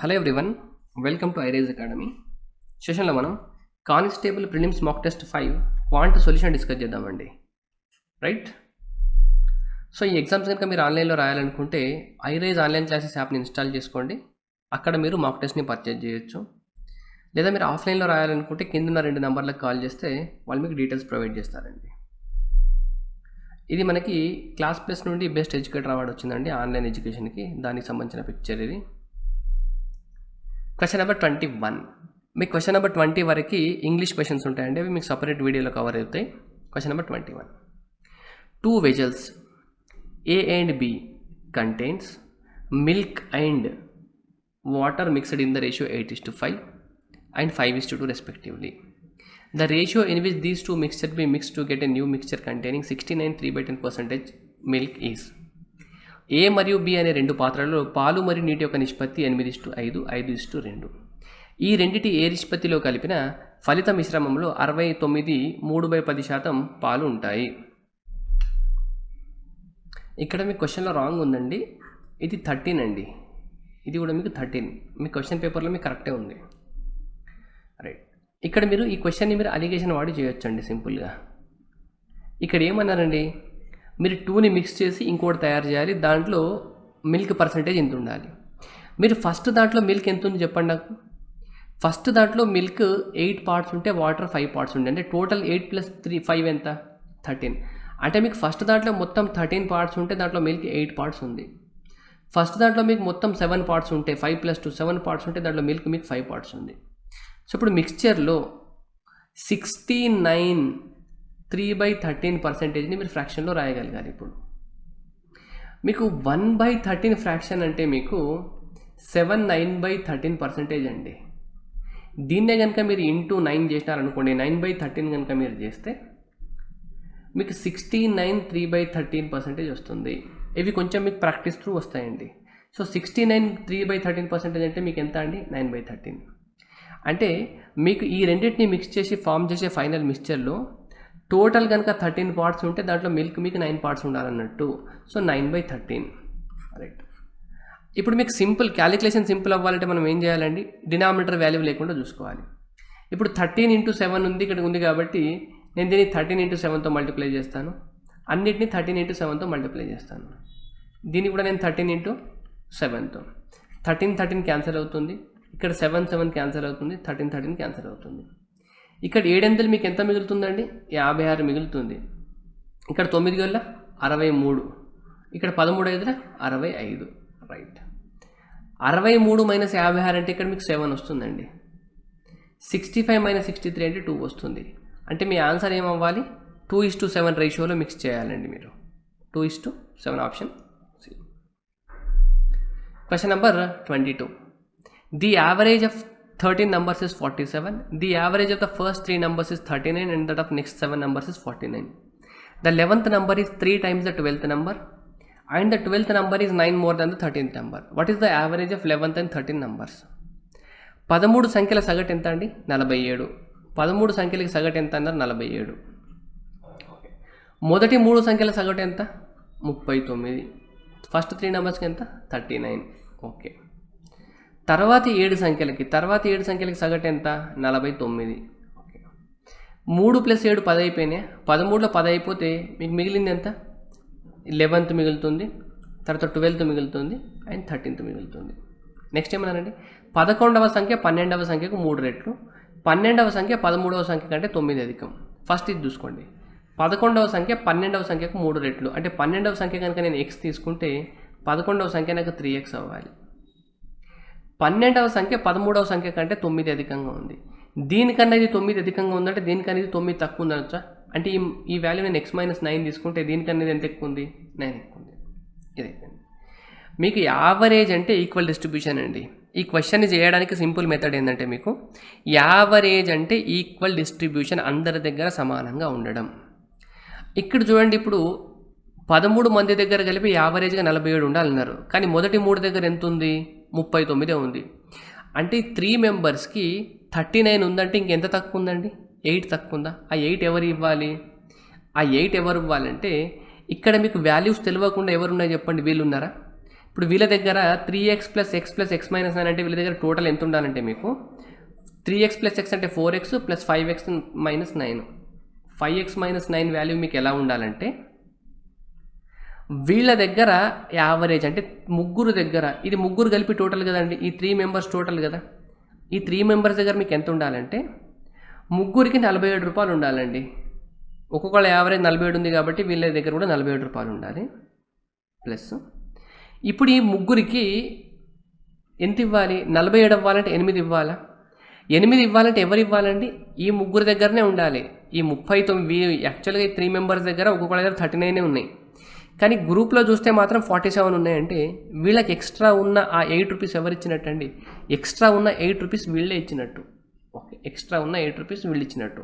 Hello everyone, welcome to ఐరేజ్ academy. సెషన్లో మనం constable prelims mock test 5 quant solution discuss చేద్దామండి. Right. So ఈ exams కనుక మీరు ఆన్లైన్లో రాయాలనుకుంటే ఐరేజ్ ఆన్లైన్ క్లాసెస్ యాప్ని ఇన్స్టాల్ చేసుకోండి. అక్కడ మీరు మాక్ టెస్ట్ని పర్చేజ్ చేయొచ్చు. లేదా మీరు ఆఫ్లైన్లో రాయాలనుకుంటే కింద 2 నెంబర్లకు కాల్ చేస్తే వాళ్ళు మీకు డీటెయిల్స్ ప్రొవైడ్ చేస్తారండి. ఇది మనకి క్లాస్ ప్లస్ నుండి బెస్ట్ ఎడ్యుకేటర్ అవార్డు వచ్చిందండి ఆన్లైన్ ఎడ్యుకేషన్కి. దానికి సంబంధించిన పిక్చర్ ఇది. Question number 21. మీకు క్వశ్చన్ నెంబర్ 20 వరకు ఇంగ్లీష్ క్వశ్చన్స్ ఉంటాయండి. అవి మీకు సపరేట్ వీడియోలో కవర్ అవుతాయి. Question number 21. 2 vessels A and B contains milk and water mixed in the ratio 8:5 and 5:2 respectively. The ratio in which these two mixtures be mixed to get a new mixture containing 69 3/10% milk is. A మరియు B అనే 2 పాత్రలలో పాలు మరియు నీటి యొక్క నిష్పత్తి 8:5, 5:2. ఈ రెండిటి ఏ నిష్పత్తిలో కలిపిన ఫలిత మిశ్రమంలో 69 3/10% పాలు ఉంటాయి. ఇక్కడ మీ క్వశ్చన్లో రాంగ్ ఉందండి. ఇది 13 అండి. ఇది కూడా మీకు 13. మీ క్వశ్చన్ పేపర్లో మీకు కరెక్టే ఉంది. రైట్. ఇక్కడ మీరు ఈ క్వశ్చన్ని మీరు అలిగేషన్ వాడి చేయొచ్చండి సింపుల్గా. ఇక్కడ ఏమన్నారండి, మీరు 2ని మిక్స్ చేసి ఇంకోటి తయారు చేయాలి. దాంట్లో మిల్క్ పర్సంటేజ్ ఎంత ఉండాలి. మీరు ఫస్ట్ దాంట్లో మిల్క్ ఎంత ఉంది చెప్పండి నాకు. ఫస్ట్ దాంట్లో మిల్క్ 8 పార్ట్స్ ఉంటే వాటర్ 5 పార్ట్స్ ఉండే, అంటే టోటల్ 8 + 3 5 ఎంత 13. అంటే మీకు ఫస్ట్ దాంట్లో మొత్తం 13 పార్ట్స్ ఉంటే దాంట్లో మిల్క్ 8 పార్ట్స్ ఉంది. ఫస్ట్ దాంట్లో మీకు మొత్తం 7 పార్ట్స్ ఉంటే 5 + 2 7 పార్ట్స్ ఉంటే దాంట్లో మిల్క్ మీకు 5 పార్ట్స్ ఉంది. సో ఇప్పుడు మిక్స్చర్లో 69 3/13%ని మీరు ఫ్రాక్షన్లో రాయగలిగారు. ఇప్పుడు మీకు 1/13 ఫ్రాక్షన్ అంటే మీకు 7 9/13% అండి. దీన్నే కనుక మీరు ఇంటూ 9 చేసినారనుకోండి, 9/13 కనుక మీరు చేస్తే మీకు 69 3/13% వస్తుంది. ఇవి కొంచెం మీకు ప్రాక్టీస్ త్రూ వస్తాయండి. సో 69 3/13% అంటే మీకు ఎంత అండి, 9/13. అంటే మీకు ఈ రెండింటిని మిక్స్ చేసి ఫామ్ చేసే ఫైనల్ మిక్స్చర్లో టోటల్ కనుక 13 పార్ట్స్ ఉంటే దాంట్లో మిల్క్ మీకు 9 పార్ట్స్ ఉండాలన్నట్టు. సో 9/13. రైట్. ఇప్పుడు మీకు సింపుల్ క్యాలిక్యులేషన్ సింపుల్ అవ్వాలంటే మనం ఏం చేయాలండి, డినామినేటర్ వాల్యూ లేకుండా చూసుకోవాలి. ఇప్పుడు 13 × 7 ఉంది ఇక్కడ ఉంది కాబట్టి నేను దీన్ని 13 × 7తో మల్టిప్లై చేస్తాను. అన్నిటిని 13 × 7తో మల్టిప్లై చేస్తాను. దీన్ని కూడా నేను 13 × 7తో. 13 క్యాన్సిల్ అవుతుంది. ఇక్కడ 7 7 క్యాన్సిల్ అవుతుంది. 13 క్యాన్సిల్ అవుతుంది. ఇక్కడ 7 మీకు ఎంత మిగులుతుందండి, 56 మిగులుతుంది. ఇక్కడ 9 వల్ల 63. ఇక్కడ 13 5 65. రైట్. 63 - 56 అంటే ఇక్కడ మీకు 7 వస్తుందండి. 65 - 63 అంటే 2 వస్తుంది. అంటే మీ ఆన్సర్ ఏమవ్వాలి, 2:7 రేషియోలో మిక్స్ చేయాలండి మీరు. 2:7 option C. Question number 22. The average of 13 numbers is 47. The average of the first 3 numbers is 39 and that of next 7 numbers is 49. The 11th number is 3 times the 12th number and the 12th number is 9 more than the 13th number. What is the average of 11th and 13 numbers? 13 సంఖ్యల సగటు ఎంత అండి, 47. 13 సంఖ్యలకి సగటు ఎంత అన్నారు, 47. మొదటి 3 సంఖ్యల సగటు ఎంత, 39. ఫస్ట్ 3 నెంబర్స్కి ఎంత, 39. ఓకే. తర్వాతి 7 సంఖ్యలకి సగటు ఎంత, 49. ఓకే. 3 + 7 10 అయిపోయినాయి. 13లో 10 అయిపోతే మీకు మిగిలింది ఎంత, 11th మిగులుతుంది, తర్వాత 12th మిగులుతుంది అండ్ 13th మిగులుతుంది. నెక్స్ట్ ఏమన్నారండి, 11వ సంఖ్య 12వ సంఖ్యకు 3 రెట్లు, 12వ సంఖ్య 13వ సంఖ్య కంటే 9 అధికం. ఫస్ట్ ఇది చూసుకోండి. 11వ సంఖ్య 12వ సంఖ్యకు 3 రెట్లు, అంటే 12వ సంఖ్య కనుక నేను x తీసుకుంటే 11వ సంఖ్య నాకు 3x అవ్వాలి. 12వ సంఖ్య 13వ సంఖ్య కంటే 9 అధికంగా ఉంది. దీనికన్నా ఇది 9 అధికంగా ఉందంటే దీనికన్నా ఇది 9 తక్కువ ఉందనొచ్చా. అంటే ఈ వాల్యూ నేను x - 9 తీసుకుంటే దీనికన్నా ఎంత ఎక్కువ ఉంది, 9 ఎక్కువ ఉంది. ఇది అయిపోయింది. మీకు యావరేజ్ అంటే ఈక్వల్ డిస్ట్రిబ్యూషన్ అండి. ఈ క్వశ్చన్ని చేయడానికి సింపుల్ మెథడ్ ఏంటంటే మీకు యావరేజ్ అంటే ఈక్వల్ డిస్ట్రిబ్యూషన్, అందరి దగ్గర సమానంగా ఉండడం. ఇక్కడ చూడండి, ఇప్పుడు 13 మంది దగ్గర కలిపి యావరేజ్గా 47 ఉండాలన్నారు. కానీ మొదటి 3 దగ్గర ఎంత ఉంది, 39 ఉంది. అంటే 3 మెంబర్స్కి 39 ఉందంటే ఇంకెంత తక్కువ ఉందండి, 8 తక్కువ ఉందా. ఆ 8 ఎవరు ఇవ్వాలి, ఆ 8 ఎవరు ఇవ్వాలంటే ఇక్కడ మీకు వాల్యూస్ తెలియకుండా ఎవరున్నాయి చెప్పండి, వీళ్ళు ఉన్నారా. ఇప్పుడు వీళ్ళ దగ్గర 3x + x + x - 9 అంటే వీళ్ళ దగ్గర టోటల్ ఎంత ఉండాలంటే మీకు 3x + x అంటే 4x + 5x - 9. 5x - 9 వాల్యూ మీకు ఎలా ఉండాలంటే వీళ్ళ దగ్గర యావరేజ్ అంటే ముగ్గురు దగ్గర, ఇది ముగ్గురు కలిపి టోటల్ కదండి, ఈ 3 మెంబర్స్ టోటల్ కదా, ఈ 3 మెంబర్స్ దగ్గర మీకు ఎంత ఉండాలంటే ముగ్గురికి 47 రూపాయలు ఉండాలండి. ఒక్కొక్కళ్ళ యావరేజ్ 47 ఉంది కాబట్టి వీళ్ళ దగ్గర కూడా 47 రూపాయలు ఉండాలి. ప్లస్ ఇప్పుడు ఈ ముగ్గురికి ఎంత ఇవ్వాలి? 47 ఇవ్వాలంటే 8 ఇవ్వాలా? 8 ఇవ్వాలంటే ఎవరు ఇవ్వాలండి? ఈ ముగ్గురు దగ్గరనే ఉండాలి. ఈ 39 యాక్చువల్గా ఈ 3 మెంబర్స్ దగ్గర ఒక్కొక్కళ్ళ దగ్గర 39 ఉన్నాయి, కానీ గ్రూప్లో చూస్తే మాత్రం 47 ఉన్నాయంటే వీళ్ళకి ఎక్స్ట్రా ఉన్న ఆ 8 రూపీస్ ఎవరు ఇచ్చినట్టు అండి? ఎక్స్ట్రా ఉన్న 8 రూపీస్ వీళ్ళే ఇచ్చినట్టు. ఓకే, ఎక్స్ట్రా ఉన్న 8 రూపీస్ వీళ్ళు ఇచ్చినట్టు.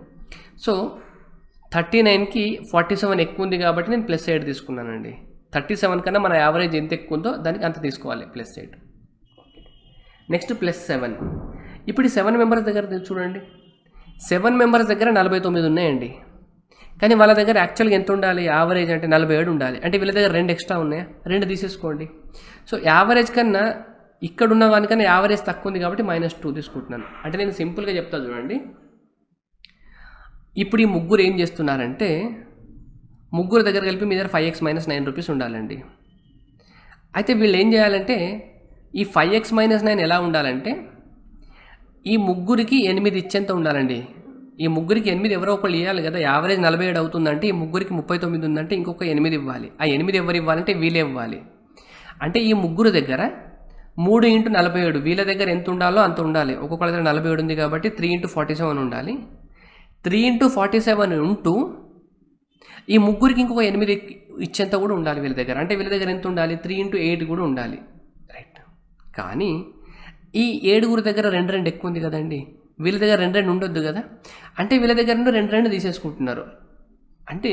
సో 39కి 47 ఎక్కువ ఉంది కాబట్టి నేను +8 తీసుకున్నానండి. 37 కన్నా మన యావరేజ్ ఎంత ఎక్కువ ఉందో దానికి అంత తీసుకోవాలి, +8. నెక్స్ట్ +7. ఇప్పుడు ఈ 7 మెంబర్స్ దగ్గర చూడండి, 7 మెంబర్స్ దగ్గర 49 ఉన్నాయండి, కానీ వాళ్ళ దగ్గర యాక్చువల్గా ఎంత ఉండాలి? యావరేజ్ అంటే 47 ఉండాలి. అంటే వీళ్ళ దగ్గర 2 ఎక్స్ట్రా ఉన్నాయా? 2 తీసేసుకోండి. సో యావరేజ్ కన్నా ఇక్కడ ఉన్న వానికన్నా యావరేజ్ తక్కువ ఉంది కాబట్టి -2 తీసుకుంటున్నాను. అంటే నేను సింపుల్గా చెప్తా చూడండి. ఇప్పుడు ఈ ముగ్గురు ఏం చేస్తున్నారంటే ముగ్గురు దగ్గర కలిపి మీ దగ్గర 5x - 9 రూపీస్ ఉండాలండి. అయితే వీళ్ళు ఏం చేయాలంటే ఈ 5x - 9 ఎలా ఉండాలంటే ఈ ముగ్గురికి 8 ఇచ్చేంత ఉండాలండి. ఈ ముగ్గురికి 8 ఎవరో ఒకళ్ళు ఇవ్వాలి కదా. యావరేజ్ 47 అవుతుందంటే ఈ ముగ్గురికి 39 ఉందంటే ఇంకొక 8 ఇవ్వాలి. ఆ 8 ఎవరు ఇవ్వాలంటే వీళ్ళే ఇవ్వాలి. అంటే ఈ ముగ్గురు దగ్గర 3 × 47 వీళ్ళ దగ్గర ఎంత ఉండాలో అంత ఉండాలి. ఒక్కొక్కళ్ళ దగ్గర 47 ఉంది కాబట్టి 3 × 47 ఉండాలి. 3 × 47 ఉంటూ ఈ ముగ్గురికి ఇంకొక 8 ఇచ్చేంత కూడా ఉండాలి వీళ్ళ దగ్గర. అంటే వీళ్ళ దగ్గర ఎంత ఉండాలి? 3 × 8 కూడా ఉండాలి, రైట్. కానీ ఈ 7 దగ్గర 2 ఎక్కువ ఉంది కదండి, వీళ్ళ దగ్గర 2 ఉండొద్దు కదా. అంటే వీళ్ళ దగ్గర నుండి 2 తీసేసుకుంటున్నారు. అంటే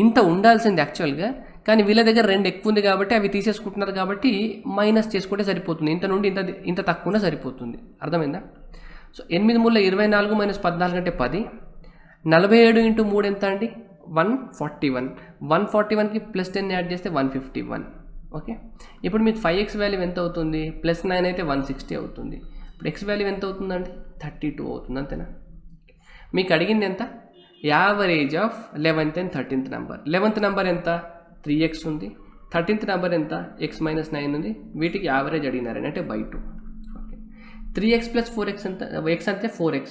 ఇంత ఉండాల్సింది యాక్చువల్గా, కానీ వీళ్ళ దగ్గర 2 ఎక్కువ ఉంది కాబట్టి అవి తీసేసుకుంటున్నారు కాబట్టి మైనస్ చేసుకుంటే సరిపోతుంది. ఇంత నుండి ఇంత తక్కువనే సరిపోతుంది. అర్థమైందా? సో 8 × 24 - 14 అంటే 10. 47 × 3 ఎంత అండి? 141. 141కి +10 యాడ్ చేస్తే 151. ఓకే, ఇప్పుడు మీకు 5x వాల్యూ ఎంత అవుతుంది? +9 అయితే 160 అవుతుంది. ఇప్పుడు x వాల్యూ ఎంత అవుతుందండి? 32 అవుతుంది, అంతేనా? మీకు అడిగింది ఎంత? Average of 11th and 13th number. 11th number ఎంత? 3x ఉంది. 13th నెంబర్ ఎంత? x - 9 ఉంది. వీటికి యావరేజ్ అడిగినారని అంటే /2. ఓకే, 3x + 4x ఎంత? x అంటే 4x.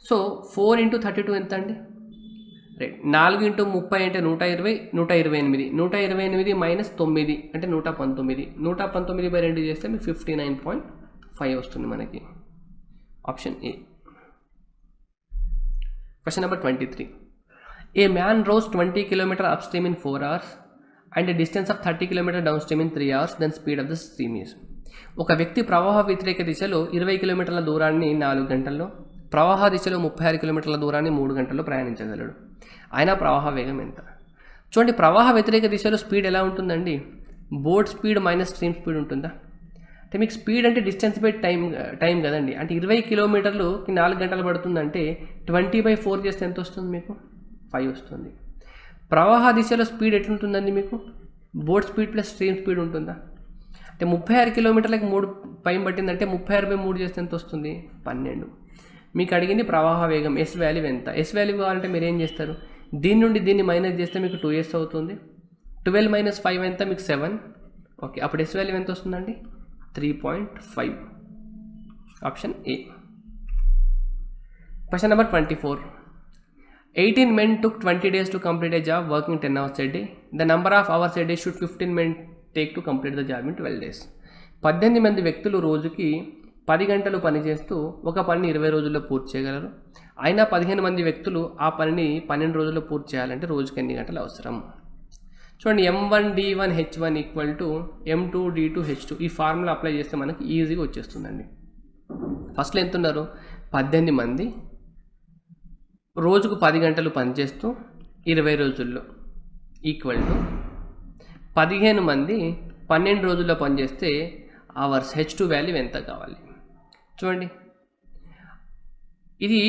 సో 4 × 32 ఎంత అండి? రైట్. 4 × 30 అంటే 120, 128. 128 - 9 అంటే 119. 119/2 చేస్తే మీకు 59.5 వస్తుంది మనకి. Option A. Question number 23. A man rows 20 km upstream in 4 hours and a distance of 30 km downstream in 3 hours. Then speed of the stream is. ఒక వ్యక్తి ప్రవాహ వ్యతిరేక దిశలో 20 కిలోమీటర్ల దూరాన్ని 4 గంటల్లో, ప్రవాహ దిశలో 36 కిలోమీటర్ల దూరాన్ని 3 గంటల్లో ప్రయాణించగలడు. అయినా ప్రవాహ వేగం ఎంత? చూడండి, ప్రవాహ వ్యతిరేక దిశలో స్పీడ్ ఎలా ఉంటుందండి? బోట్ స్పీడ్ - స్ట్రీమ్ స్పీడ్ ఉంటుందా? అంటే మీకు స్పీడ్ అంటే డిస్టెన్స్ బై టైం కదండి. అంటే 20 కిలోమీటర్లుకి 4 గంటలు పడుతుందంటే 20/4 చేస్తే ఎంత వస్తుంది? మీకు 5 వస్తుంది. ప్రవాహ దిశలో స్పీడ్ ఎట్లుంటుందండి మీకు? బోట్ స్పీడ్ + స్ట్రీమ్ స్పీడ్ ఉంటుందా? అంటే 36 కిలోమీటర్లకి 3 టైం పట్టిందంటే 36/3 చేస్తే ఎంత వస్తుంది? 12. మీకు అడిగింది ప్రవాహ వేగం, ఎస్ వాల్యూ ఎంత? ఎస్ వాల్యూ కావాలంటే మీరు ఏం చేస్తారు? దీని నుండి దీన్ని మైనస్ చేస్తే మీకు 2s అవుతుంది. 12 - 5 ఎంత? మీకు 7. ఓకే, అప్పుడు ఎస్ వాల్యూ ఎంత వస్తుందండి? 3.5. Option A. Question number 24. 18 men took 20 days to complete a job working 10 hours a day. The number of hours a day should 15 men take to complete the job in 12 days. 18 మంది వ్యక్తులు రోజుకి 10 గంటలు పనిచేస్తూ ఒక పనిని 20 రోజుల్లో పూర్తి చేయగలరు. అయినా 15 మంది వ్యక్తులు ఆ పనిని 12 రోజుల్లో పూర్తి చేయాలంటే రోజుకి ఎన్ని గంటలు అవసరం? చూడండి, M1D1H1 = M2D2H2. ఈ ఫార్ములా అప్లై చేస్తే మనకి ఈజీగా వచ్చేస్తుందండి. ఫస్ట్లో ఎంత ఉన్నారు? 18 మంది రోజుకు 10 గంటలు పనిచేస్తూ 20 రోజుల్లో = 15 మంది 12 రోజుల్లో పనిచేస్తే అవర్స్. H2 వాల్యూ ఎంత కావాలి? చూడండి, ఇది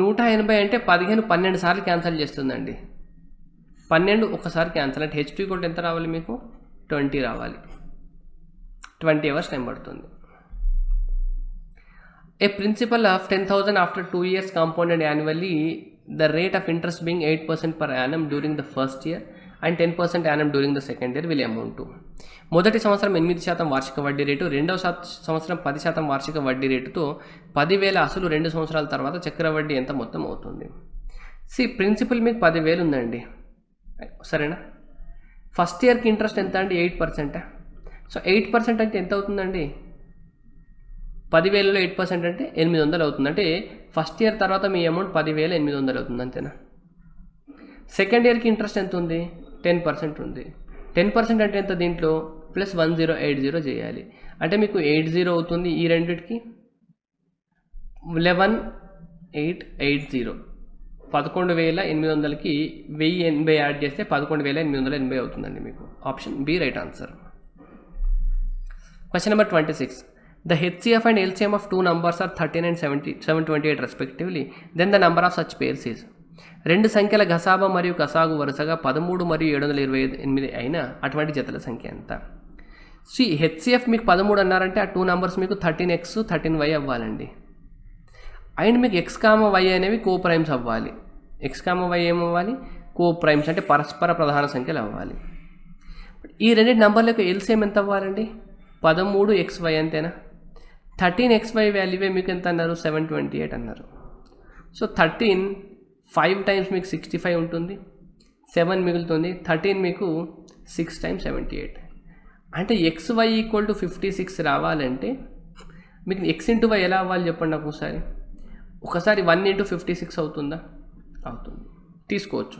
180 అంటే 15 12 సార్లు క్యాన్సిల్ చేస్తుందండి. 12 ఒకసారి క్యాన్సిల్ అంటే H2 ఎంత రావాలి? మీకు 20 రావాలి. 20 hours టైం పడుతుంది. A principal of 10,000 after 2 years compounded annually, the rate of interest being 8% per annum during the first year and 10% annum during the second year will amount to. మొదటి సంవత్సరం 8% వార్షిక వడ్డీ రేటు, రెండవ సంవత్సరం 10% వార్షిక వడ్డీ రేటుతో 10,000 అసలు 2 సంవత్సరాల తర్వాత చక్రవడ్డీ ఎంత మొత్తం అవుతుంది? ప్రిన్సిపల్ మీకు 10,000 ఉందండి, సరేనా? ఫస్ట్ ఇయర్కి ఇంట్రెస్ట్ ఎంత అండి? 8%. సో 8% అంటే ఎంత అవుతుందండి? 10,000లో 8% అంటే 800 అవుతుంది. అంటే ఫస్ట్ ఇయర్ తర్వాత మీ అమౌంట్ 10,800 అవుతుంది, అంతేనా? సెకండ్ ఇయర్కి ఇంట్రెస్ట్ ఎంత ఉంది? 10% ఉంది. 10% అంటే ఎంత? దీంట్లో ప్లస్ 1080 చేయాలి. అంటే మీకు 80 అవుతుంది. ఈ రెండిటికి 11,880. 11,800కి 1080 యాడ్ చేస్తే 11,880 అవుతుందండి మీకు. Option B right answer. Question number 26. The HCF and LCM of two numbers are 13 and 728 respectively. Then the number of such pairs is. రెండు సంఖ్యల గసాబా మరియు గసాగు వరుసగా 13 మరియు 728 అయినా అటువంటి జతల సంఖ్య ఎంత? హెచ్సిఎఫ్ మీకు 13 అన్నారంటే ఆ టూ నంబర్స్ మీకు 13x 13y అవ్వాలండి. అండ్ మీకు x, y అనేవి కో ప్రైమ్స్ అవ్వాలి. x, y ఏమవ్వాలి? కో ప్రైమ్స్ అంటే పరస్పర ప్రధాన సంఖ్యలు అవ్వాలి. ఈ రెండు నంబర్ల యొక్క ఎల్సిఎం ఎంత అవ్వాలండి? 13xy అంతేనా? 13xy వాల్యూవే మీకు ఎంత అన్నారు? 728 అన్నారు. సో 13 5 టైమ్స్ మీకు 65 ఉంటుంది, 7 మిగులుతుంది. 13 మీకు 6 times 78. అంటే xy ఈక్వల్ టు 56 రావాలంటే మీకు x ఇంటూ y ఎలా అవ్వాలి చెప్పండి నాకు ఒకసారి 1 into 56 అవుతుందా? అవుతుంది, తీసుకోవచ్చు.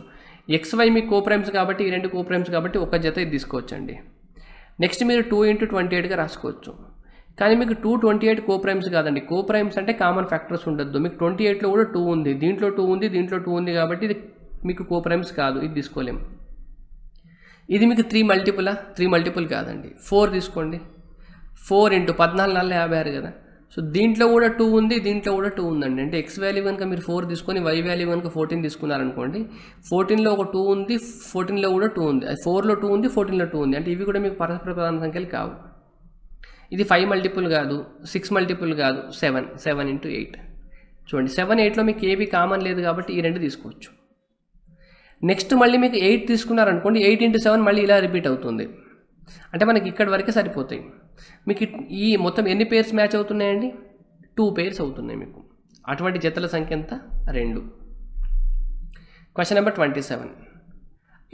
xy మీ కోప్రైమ్స్ కాబట్టి, ఈ రెండు కోప్రైమ్స్ కాబట్టి ఒక జత ఇది తీసుకోవచ్చండి. నెక్స్ట్ మీరు 2 into 28గా రాసుకోవచ్చు. కానీ మీకు 228 కోప్రైమ్స్ కాదండి. కోప్రైమ్స్ అంటే కామన్ ఫ్యాక్టర్స్ ఉండొద్దు. మీకు 28లో కూడా 2 ఉంది, దీంట్లో 2 ఉంది, దీంట్లో 2 ఉంది కాబట్టి ఇది మీకు కోప్రైమ్స్ కాదు, ఇది తీసుకోలేము. ఇది మీకు 3 మల్టిపులా? 3 మల్టిపుల్ కాదండి, 4 తీసుకోండి. 4 into 14 4 56 కదా. సో దీంట్లో కూడా 2 ఉంది, దీంట్లో కూడా 2 ఉందండి. అంటే x వాల్యూ కనుక మీరు 4 తీసుకొని y వాల్యూ కనుక 14 తీసుకున్నారనుకోండి, 14లో ఒక 2 ఉంది, 14లో కూడా 2 ఉంది, 4లో 2 ఉంది, 14లో 2 ఉంది. అంటే ఇవి కూడా మీకు పరస్పర ప్రధాన సంఖ్యలు కావు. ఇది 5 మల్టిపుల్ కాదు, 6 మల్టిపుల్ కాదు, 7 into 8. చూడండి 7 8లో మీకు ఏవి కామన్ లేదు కాబట్టి ఈ రెండు తీసుకోవచ్చు. నెక్స్ట్ మళ్ళీ మీకు 8 తీసుకున్నారనుకోండి, 8 into 7 మళ్ళీ ఇలా రిపీట్ అవుతుంది. అంటే మనకి ఇక్కడి వరకే సరిపోతాయి. మీకు ఈ మొత్తం ఎన్ని పేర్స్ మ్యాచ్ అవుతున్నాయండి? 2 పేర్స్ అవుతున్నాయి మీకు. అటువంటి జతల సంఖ్య ఎంత? 2. Question number 27.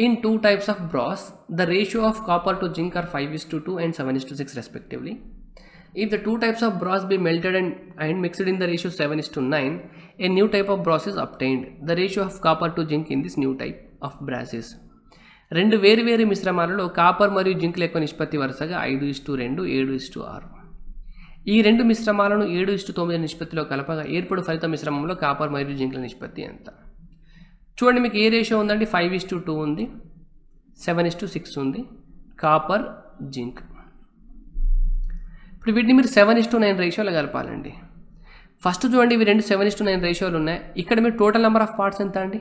In 2 types of brass, the ratio of copper to zinc are 5:2 and 7:6 respectively. If the 2 types of brass be melted and mixed in the ratio 7:9, a new type of brass is obtained. The ratio of copper to zinc in this new type of brass is. రెండు వేరు మిశ్రమాలలో copper మరియు zinc యొక్క నిష్పత్తి వరుసగా 5:2, 7:6. ఈ రెండు మిశ్రమాలను 7:9 నిష్పత్తిలో కలపగా ఏర్పడు ఫలిత మిశ్రమంలో కాపర్ మరియు జింక్ల నిష్పత్తి ఎంత? చూడండి మీకు ఏ రేషియో ఉందండి? 5:2 ఉంది, 7:6 ఉంది, కాపర్ జింక్. ఇప్పుడు వీటిని మీరు 7:9 రేషియోలో కలపాలండి. ఫస్ట్ చూడండి, ఇవి రెండు 7:9 రేషియోలు ఉన్నాయి. ఇక్కడ మీరు టోటల్ నెంబర్ ఆఫ్ పార్ట్స్ ఎంత అండి?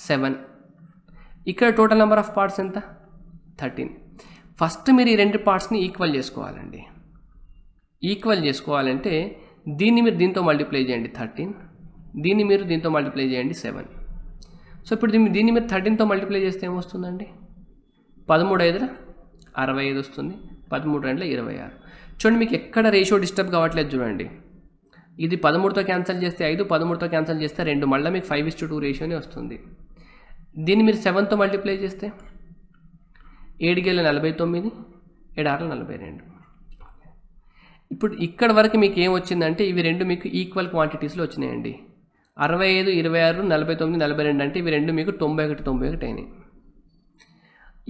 7. ఇక్కడ టోటల్ నెంబర్ ఆఫ్ పార్ట్స్ ఎంత? 13. ఫస్ట్ మీరు ఈ రెండు పార్ట్స్ని ఈక్వల్ చేసుకోవాలండి. ఈక్వల్ చేసుకోవాలంటే దీన్ని మీరు దీంతో మల్టిప్లై చేయండి 13, దీన్ని మీరు దీంతో మల్టిప్లై చేయండి 7. సో ఇప్పుడు దీన్ని మీరు 13తో మల్టిప్లై చేస్తే ఏమొస్తుందండి? 13 5 65 వస్తుంది, 13 2 26. చూడండి మీకు ఎక్కడ రేషియో డిస్టర్బ్ కావట్లేదు చూడండి. ఇది 13తో క్యాన్సిల్ చేస్తే 5, 13తో క్యాన్సిల్ చేస్తే 2, మళ్ళీ మీకు 5:2 రేషియోనే వస్తుంది. దీన్ని మీరు 7తో మల్టిప్లై చేస్తే 7 గేల 49, 7 6 42. ఇప్పుడు ఇక్కడ వరకు మీకు ఏం వచ్చిందంటే ఇవి రెండు మీకు ఈక్వల్ క్వాంటిటీస్లో వచ్చినాయండి. 65, 26, 49, 42 అంటే ఇవి రెండు మీకు 91 అయినాయి.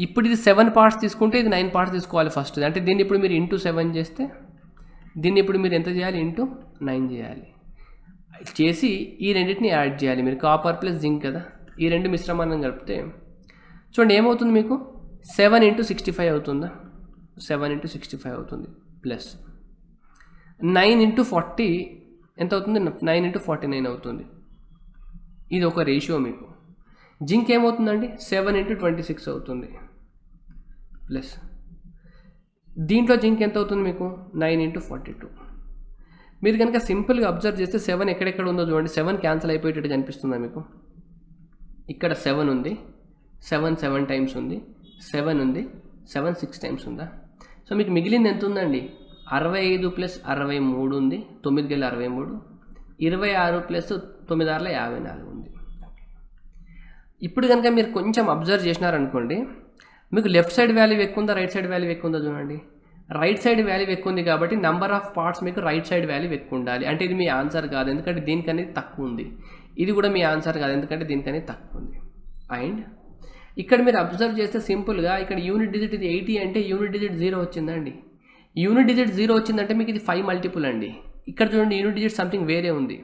ఇప్పుడు ఇది 7 పార్ట్స్ తీసుకుంటే ఇది 9 పార్ట్స్ తీసుకోవాలి ఫస్ట్. అంటే దీన్ని ఇప్పుడు మీరు ఇంటూ 7 చేస్తే దీన్ని ఇప్పుడు మీరు ఎంత చేయాలి? ఇంటూ 9 చేయాలి. చేసి ఈ రెండింటిని యాడ్ చేయాలి మీరు. కాపర్ ప్లస్ జింక్ కదా, ఈ రెండు మిశ్రమాన్ని కలిపితే చూడండి ఏమవుతుంది మీకు? 7 into 65 అవుతుందా? 7 into 65 అవుతుంది, ప్లస్ 9 into 40 ఎంత అవుతుంది? 9 into 49 అవుతుంది. ఇది ఒక రేషియో మీకు. జింక్ ఏమవుతుందండి? 7 into 26 అవుతుంది, ప్లస్ దీంట్లో జింక్ ఎంత అవుతుంది మీకు 9 × 42. మీరు కనుక సింపుల్గా అబ్జర్వ్ చేస్తే 7 ఎక్కడెక్కడ ఉందో చూడండి. 7 క్యాన్సిల్ అయిపోయేటట్టు కనిపిస్తుందా మీకు? ఇక్కడ 7 ఉంది, 7 టైమ్స్ ఉంది, 7 ఉంది, 7 6 టైమ్స్ ఉందా? సో మీకు మిగిలింది ఎంత ఉందండి? 65 + 63 ఉంది, 9 × 63, 26 + 9 × 54 ఉంది. ఇప్పుడు కనుక మీరు కొంచెం అబ్జర్వ్ చేసినారనుకోండి, మీకు లెఫ్ట్ సైడ్ వాల్యూ ఎక్కువ ఉందా, రైట్ సైడ్ వాల్యూ ఎక్కువ ఉందా చూడండి. రైట్ సైడ్ వాల్యూ ఎక్కువ ఉంది కాబట్టి నెంబర్ ఆఫ్ పార్ట్స్ మీకు రైట్ సైడ్ వాల్యూ ఎక్కువ ఉండాలి. అంటే ఇది మీ ఆన్సర్ కాదు, ఎందుకంటే దీనికనేది తక్కువ ఉంది. ఇది కూడా మీ ఆన్సర్ కాదు, ఎందుకంటే దీనికనేది తక్కువ ఉంది. అండ్ ఇక్కడ మీరు అబ్జర్వ్ చేస్తే సింపుల్గా ఇక్కడ యూనిట్ డిజిట్ ఇది 80 అంటే యూనిట్ డిజిట్ 0 వచ్చిందండి. యూనిట్ డిజిట్ 0 వచ్చిందంటే మీకు ఇది 5 మల్టిపుల్ అండి. ఇక్కడ చూడండి యూనిట్ డిజిట్ సంథింగ్ వేరే ఉంది,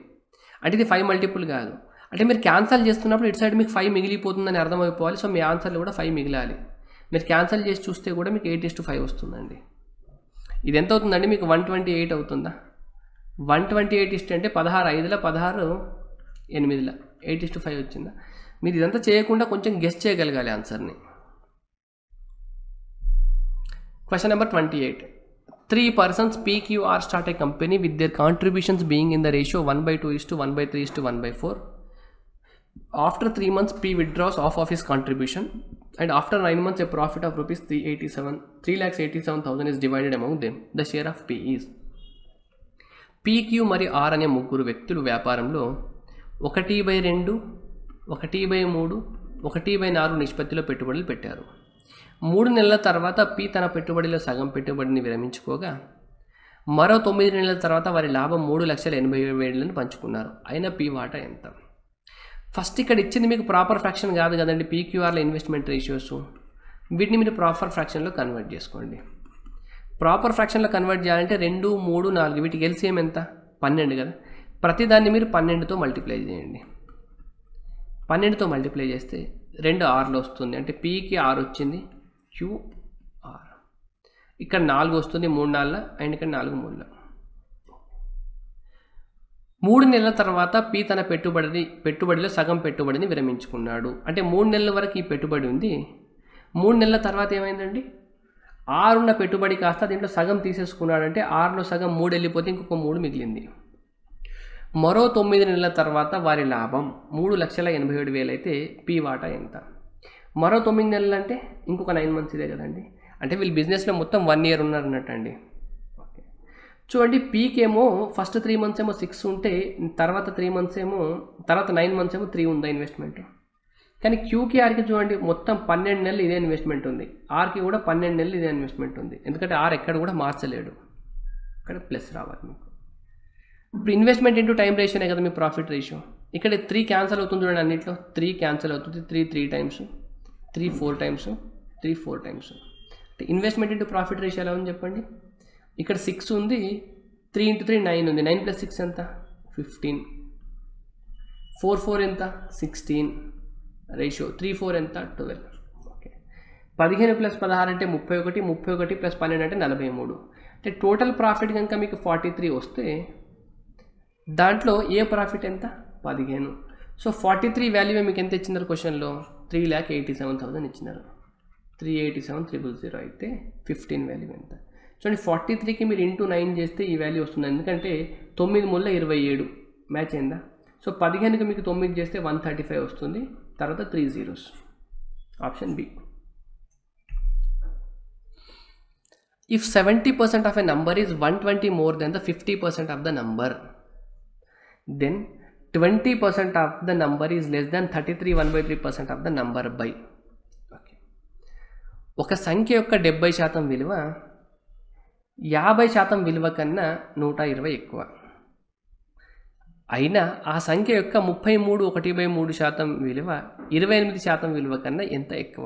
అంటే ఇది 5 మల్టిపుల్ కాదు. అంటే మీరు క్యాన్సల్ చేస్తున్నప్పుడు ఇటు సైడ్ మీకు 5 మిగిలిపోతుందని అర్థమైపోవాలి. సో మీ ఆన్సర్లో కూడా 5 మిగిలాలి. మీరు క్యాన్సల్ చేసి చూస్తే కూడా మీకు 8:5 వస్తుందండి. ఇది ఎంత అవుతుందండి మీకు? 128 అవుతుందా? 128 ఇష్ట అంటే 16 5ల 16 8ల 8:5 వచ్చిందా? మీరు ఇదంతా చేయకుండా కొంచెం గెస్ చేయగలగాలి ఆన్సర్ని. Question number 28. 3 persons PQR start a company with their contributions being in the ratio 1/2 / 1/3 / 1/4. After 3 months, P withdraws half of his contribution, and after 9 months, a profit of rupees 3,87,000 is divided among them. The share of P is. PQ మరియు R అనే ముగ్గురు వ్యక్తులు వ్యాపారంలో 1/2, 1/3, 1/4 నిష్పత్తిలో పెట్టుబడులు పెట్టారు. 3 నెలల తర్వాత P తన పెట్టుబడిలో సగం పెట్టుబడిని విరమించుకోగా మరో 9 నెలల తర్వాత వారి లాభం 3,80,000 పంచుకున్నారు. అయినా P వాటా ఎంత? ఫస్ట్ ఇక్కడ ఇచ్చింది మీకు ప్రాపర్ ఫ్రాక్షన్ కాదు కదండి, PQRలో ఇన్వెస్ట్మెంట్ రేషియోస్. వీటిని మీరు ప్రాపర్ ఫ్రాక్షన్లో కన్వర్ట్ చేసుకోండి. ప్రాపర్ ఫ్రాక్షన్లో కన్వర్ట్ చేయాలంటే 2, 3, 4 వీటికి ఎల్సిఎం ఎంత? 12 కదా. ప్రతిదాన్ని మీరు 12తో మల్టిప్లై చేయండి. 12తో మల్టిప్లై చేస్తే 2 6లో వస్తుంది, అంటే Pకి 6 వచ్చింది, QR. ఇక్కడ 4 వస్తుంది, 3 4 అండ్ ఇక్కడ 4 3. 3 నెలల తర్వాత P తన పెట్టుబడిలో సగం పెట్టుబడిని విరమించుకున్నాడు. అంటే 3 నెలల వరకు ఈ పెట్టుబడి ఉంది. 3 నెలల తర్వాత ఏమైందండి? 6 ఉన్న పెట్టుబడి కాస్త దీంట్లో సగం తీసేసుకున్నాడు. అంటే 6లో సగం 3 వెళ్ళిపోతే ఇంకొక 3 మిగిలింది. మరో 9 నెలల తర్వాత వారి లాభం 3,87,000 అయితే P వాటా ఎంత? మరో 9 నెలలు అంటే ఇంకొక 9 మంత్స్ ఇదే కదండి. అంటే వీళ్ళు బిజినెస్లో మొత్తం 1 year ఉన్నారు అన్నట్టండి. చూడండి, Pకి ఏమో ఫస్ట్ 3 months ఏమో 6 ఉంటే తర్వాత 3 months ఏమో, తర్వాత 9 months ఏమో 3 ఉందా ఇన్వెస్ట్మెంట్. కానీ Qకి Rకి చూడండి మొత్తం 12 నెలలు ఇదే ఇన్వెస్ట్మెంట్ ఉంది. Rకి కూడా 12 నెలలు ఇదే ఇన్వెస్ట్మెంట్ ఉంది, ఎందుకంటే R ఎక్కడ కూడా మార్చలేడు. ఇక్కడ ప్లస్ రావాలి మీకు. ఇప్పుడు ఇన్వెస్ట్మెంట్ ఇంటూ టైం రేషియోనే కదా మీ ప్రాఫిట్ రేషియో. ఇక్కడ 3 క్యాన్సల్ అవుతుంది చూడండి, అన్నింటిలో 3 క్యాన్సల్ అవుతుంది. 3 టైమ్స్, 3 4 టైమ్స్, 3 4 టైమ్స్. అంటే ఇన్వెస్ట్మెంట్ ఇంటూ ప్రాఫిట్ రేషియో ఎలా ఉంది చెప్పండి. ఇక్కడ 6 ఉంది, 3 × 3 9 ఉంది, 9 + 6 ఎంత? 15. 4 4 ఎంత? 16 రేషియో. 3 4 ఎంత? 12. ఓకే. 15 + 16 అంటే 31, 31 + 12 అంటే 43. అంటే టోటల్ ప్రాఫిట్ కనుక మీకు 43 వస్తే దాంట్లో ఏ ప్రాఫిట్ ఎంత? 15. సో 43 వాల్యూ మీకు ఎంత ఇచ్చినారు క్వశ్చన్లో? 3,87,000 ఇచ్చినారు. 387,000 అయితే 15 వాల్యూ ఎంత? చూడండి, 43కి మీరు ఇంటూ 9 చేస్తే ఈ వాల్యూ వస్తుంది, ఎందుకంటే 9 3 27 మ్యాచ్ అయిందా. సో 15కి మీకు 9 చేస్తే 135 వస్తుంది, తర్వాత 3 zeros. Option B. If 70% of a number is 120 more than the 50% of the number, then 20% of the number is less than 33 1/3% of the number by. Okay. ఒక సంఖ్య యొక్క 70% విలువ 50% విలువ కన్నా 120 ఎక్కువ అయినా ఆ సంఖ్య యొక్క 33 1/3% విలువ 28% విలువ కన్నా ఎంత ఎక్కువ?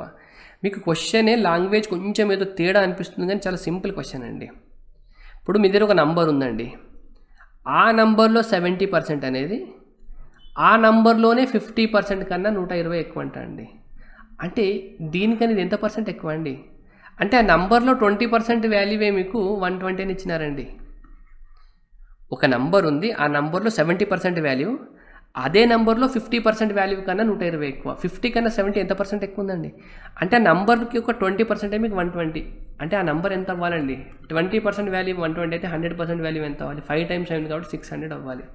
మీకు క్వశ్చనే లాంగ్వేజ్ కొంచెం ఏదో తేడా అనిపిస్తుంది, కానీ చాలా సింపుల్ క్వశ్చన్ అండి. ఇప్పుడు మీ దగ్గర ఒక నంబర్ ఉందండి, ఆ నంబర్లో 70% అనేది ఆ నంబర్లోనే 50% కన్నా 120 ఎక్కువ అంట అండి. అంటే దీనికనేది ఎంత పర్సెంట్ ఎక్కువ అండి? అంటే ఆ నంబర్లో 20% వాల్యూవే మీకు 120 అని ఇచ్చినారండి. ఒక నంబర్ ఉంది, ఆ నంబర్లో 70% వాల్యూ, అదే నంబర్లో 50% వాల్యూ కన్నా 120 ఎక్కువ. 50 కన్నా 70 ఎంత పర్సెంట్ ఎక్కువ ఉందండి? అంటే ఆ నంబర్కి ఒక 20% మీకు 120, అంటే ఆ నెంబర్ ఎంత అవ్వాలండి? 20% వాల్యూ 120 అయితే 100% వాల్యూ ఎంత అవ్వాలి? 5 times అయింది కాబట్టి 600 అవ్వాలి.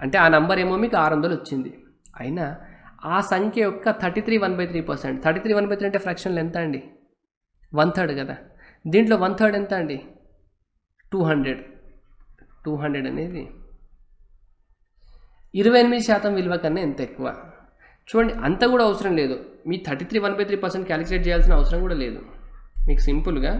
అంటే ఆ నెంబర్ ఏమో మీకు 600 వచ్చింది. అయినా ఆ సంఖ్య యొక్క 33 1/3%. 33 1/3 అంటే ఫ్రాక్షన్లు ఎంత అండి? 1/3 కదా. దీంట్లో 1/3 ఎంత అండి? 200. 200 అనేది 28% విలువ కన్నా ఎంత ఎక్కువ. చూడండి, అంత కూడా అవసరం లేదు. మీ 33 1/3% క్యాలిక్యులేట్ చేయాల్సిన అవసరం కూడా లేదు. మీకు సింపుల్గా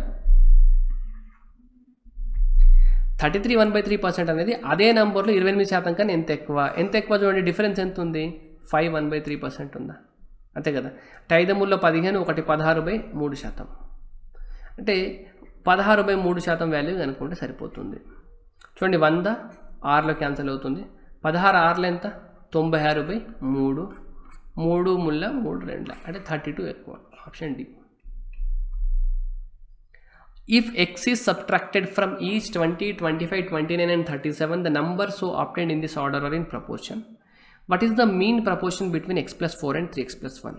33 1/3% అనేది అదే నెంబర్లో 28% కన్నా ఎంత ఎక్కువ. ఎంత ఎక్కువ చూడండి, డిఫరెన్స్ ఎంత ఉంది? 5 1/3% ఉందా? అంతే కదా. 5 3 15, 1 16/3%. అంటే 16/3% వాల్యూ అనుకుంటే సరిపోతుంది. చూడండి, 100 6లో క్యాన్సిల్ అవుతుంది. 16 6లో ఎంత? 96/3. 3 3 3 అంటే 32 ఎక్కువ. Option D. If x is subtracted from each 20, 25, 29 and 37, the numbers so obtained in this order are in proportion. What is the mean proportion between x plus 4 and 3x plus 1?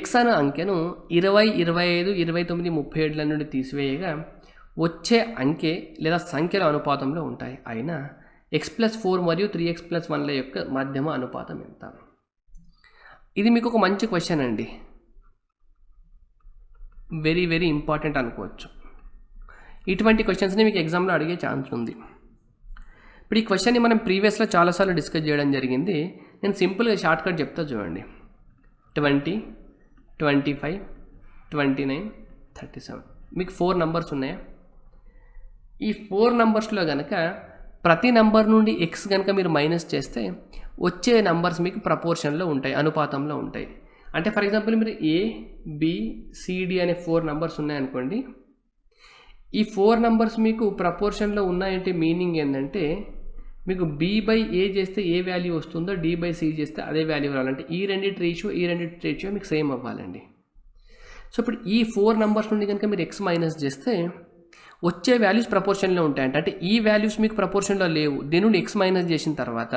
x అనే అంకెను 20, 25, 29, 37 నుండి తీసివేయగా వచ్చే అంకె లేదా సంఖ్యల అనుపాతంలో ఉంటాయి. అయినా x plus 4 మరియు 3x plus 1ల యొక్క మధ్యమ అనుపాతం ఎంత? ఇది మీకు ఒక మంచి క్వశ్చన్ అండి. వెరీ వెరీ ఇంపార్టెంట్ అనుకోవచ్చు. ఇటువంటి క్వశ్చన్స్ని మీకు ఎగ్జామ్లో అడిగే ఛాన్స్ ఉంది. ఇప్పుడు ఈ క్వశ్చన్ని మనం ప్రీవియస్లో చాలాసార్లు డిస్కస్ చేయడం జరిగింది. నేను సింపుల్గా షార్ట్కట్ చెప్తా చూడండి. 20, 25, 29, 37. మీకు 4 నంబర్స్ ఉన్నాయా? ఈ 4 నంబర్స్లో కనుక ప్రతి నంబర్ నుండి ఎక్స్ కనుక మీరు మైనస్ చేస్తే వచ్చే నంబర్స్ మీకు ప్రపోర్షన్లో ఉంటాయి, అనుపాతంలో ఉంటాయి. అంటే ఫర్ ఎగ్జాంపుల్ మీరు ఏ, బి, సిడి అనే 4 నంబర్స్ ఉన్నాయనుకోండి. ఈ 4 నంబర్స్ మీకు ప్రపోర్షన్లో ఉన్నాయంటే మీనింగ్ ఏంటంటే మీకు బి బై ఏ చేస్తే ఏ వాల్యూ వస్తుందో డి బై సి చేస్తే అదే వాల్యూ రావాలంటే ఈ రెండింటి రేషియో మీకు సేమ్ అవ్వాలండి. సో ఇప్పుడు ఈ 4 నంబర్స్ నుండి కనుక మీరు ఎక్స్ మైనస్ చేస్తే వచ్చే వాల్యూస్ ప్రపోర్షన్లో ఉంటాయంట. అంటే ఈ వాల్యూస్ మీకు ప్రపోర్షన్లో లేవు, దీని నుండి ఎక్స్ మైనస్ చేసిన తర్వాత.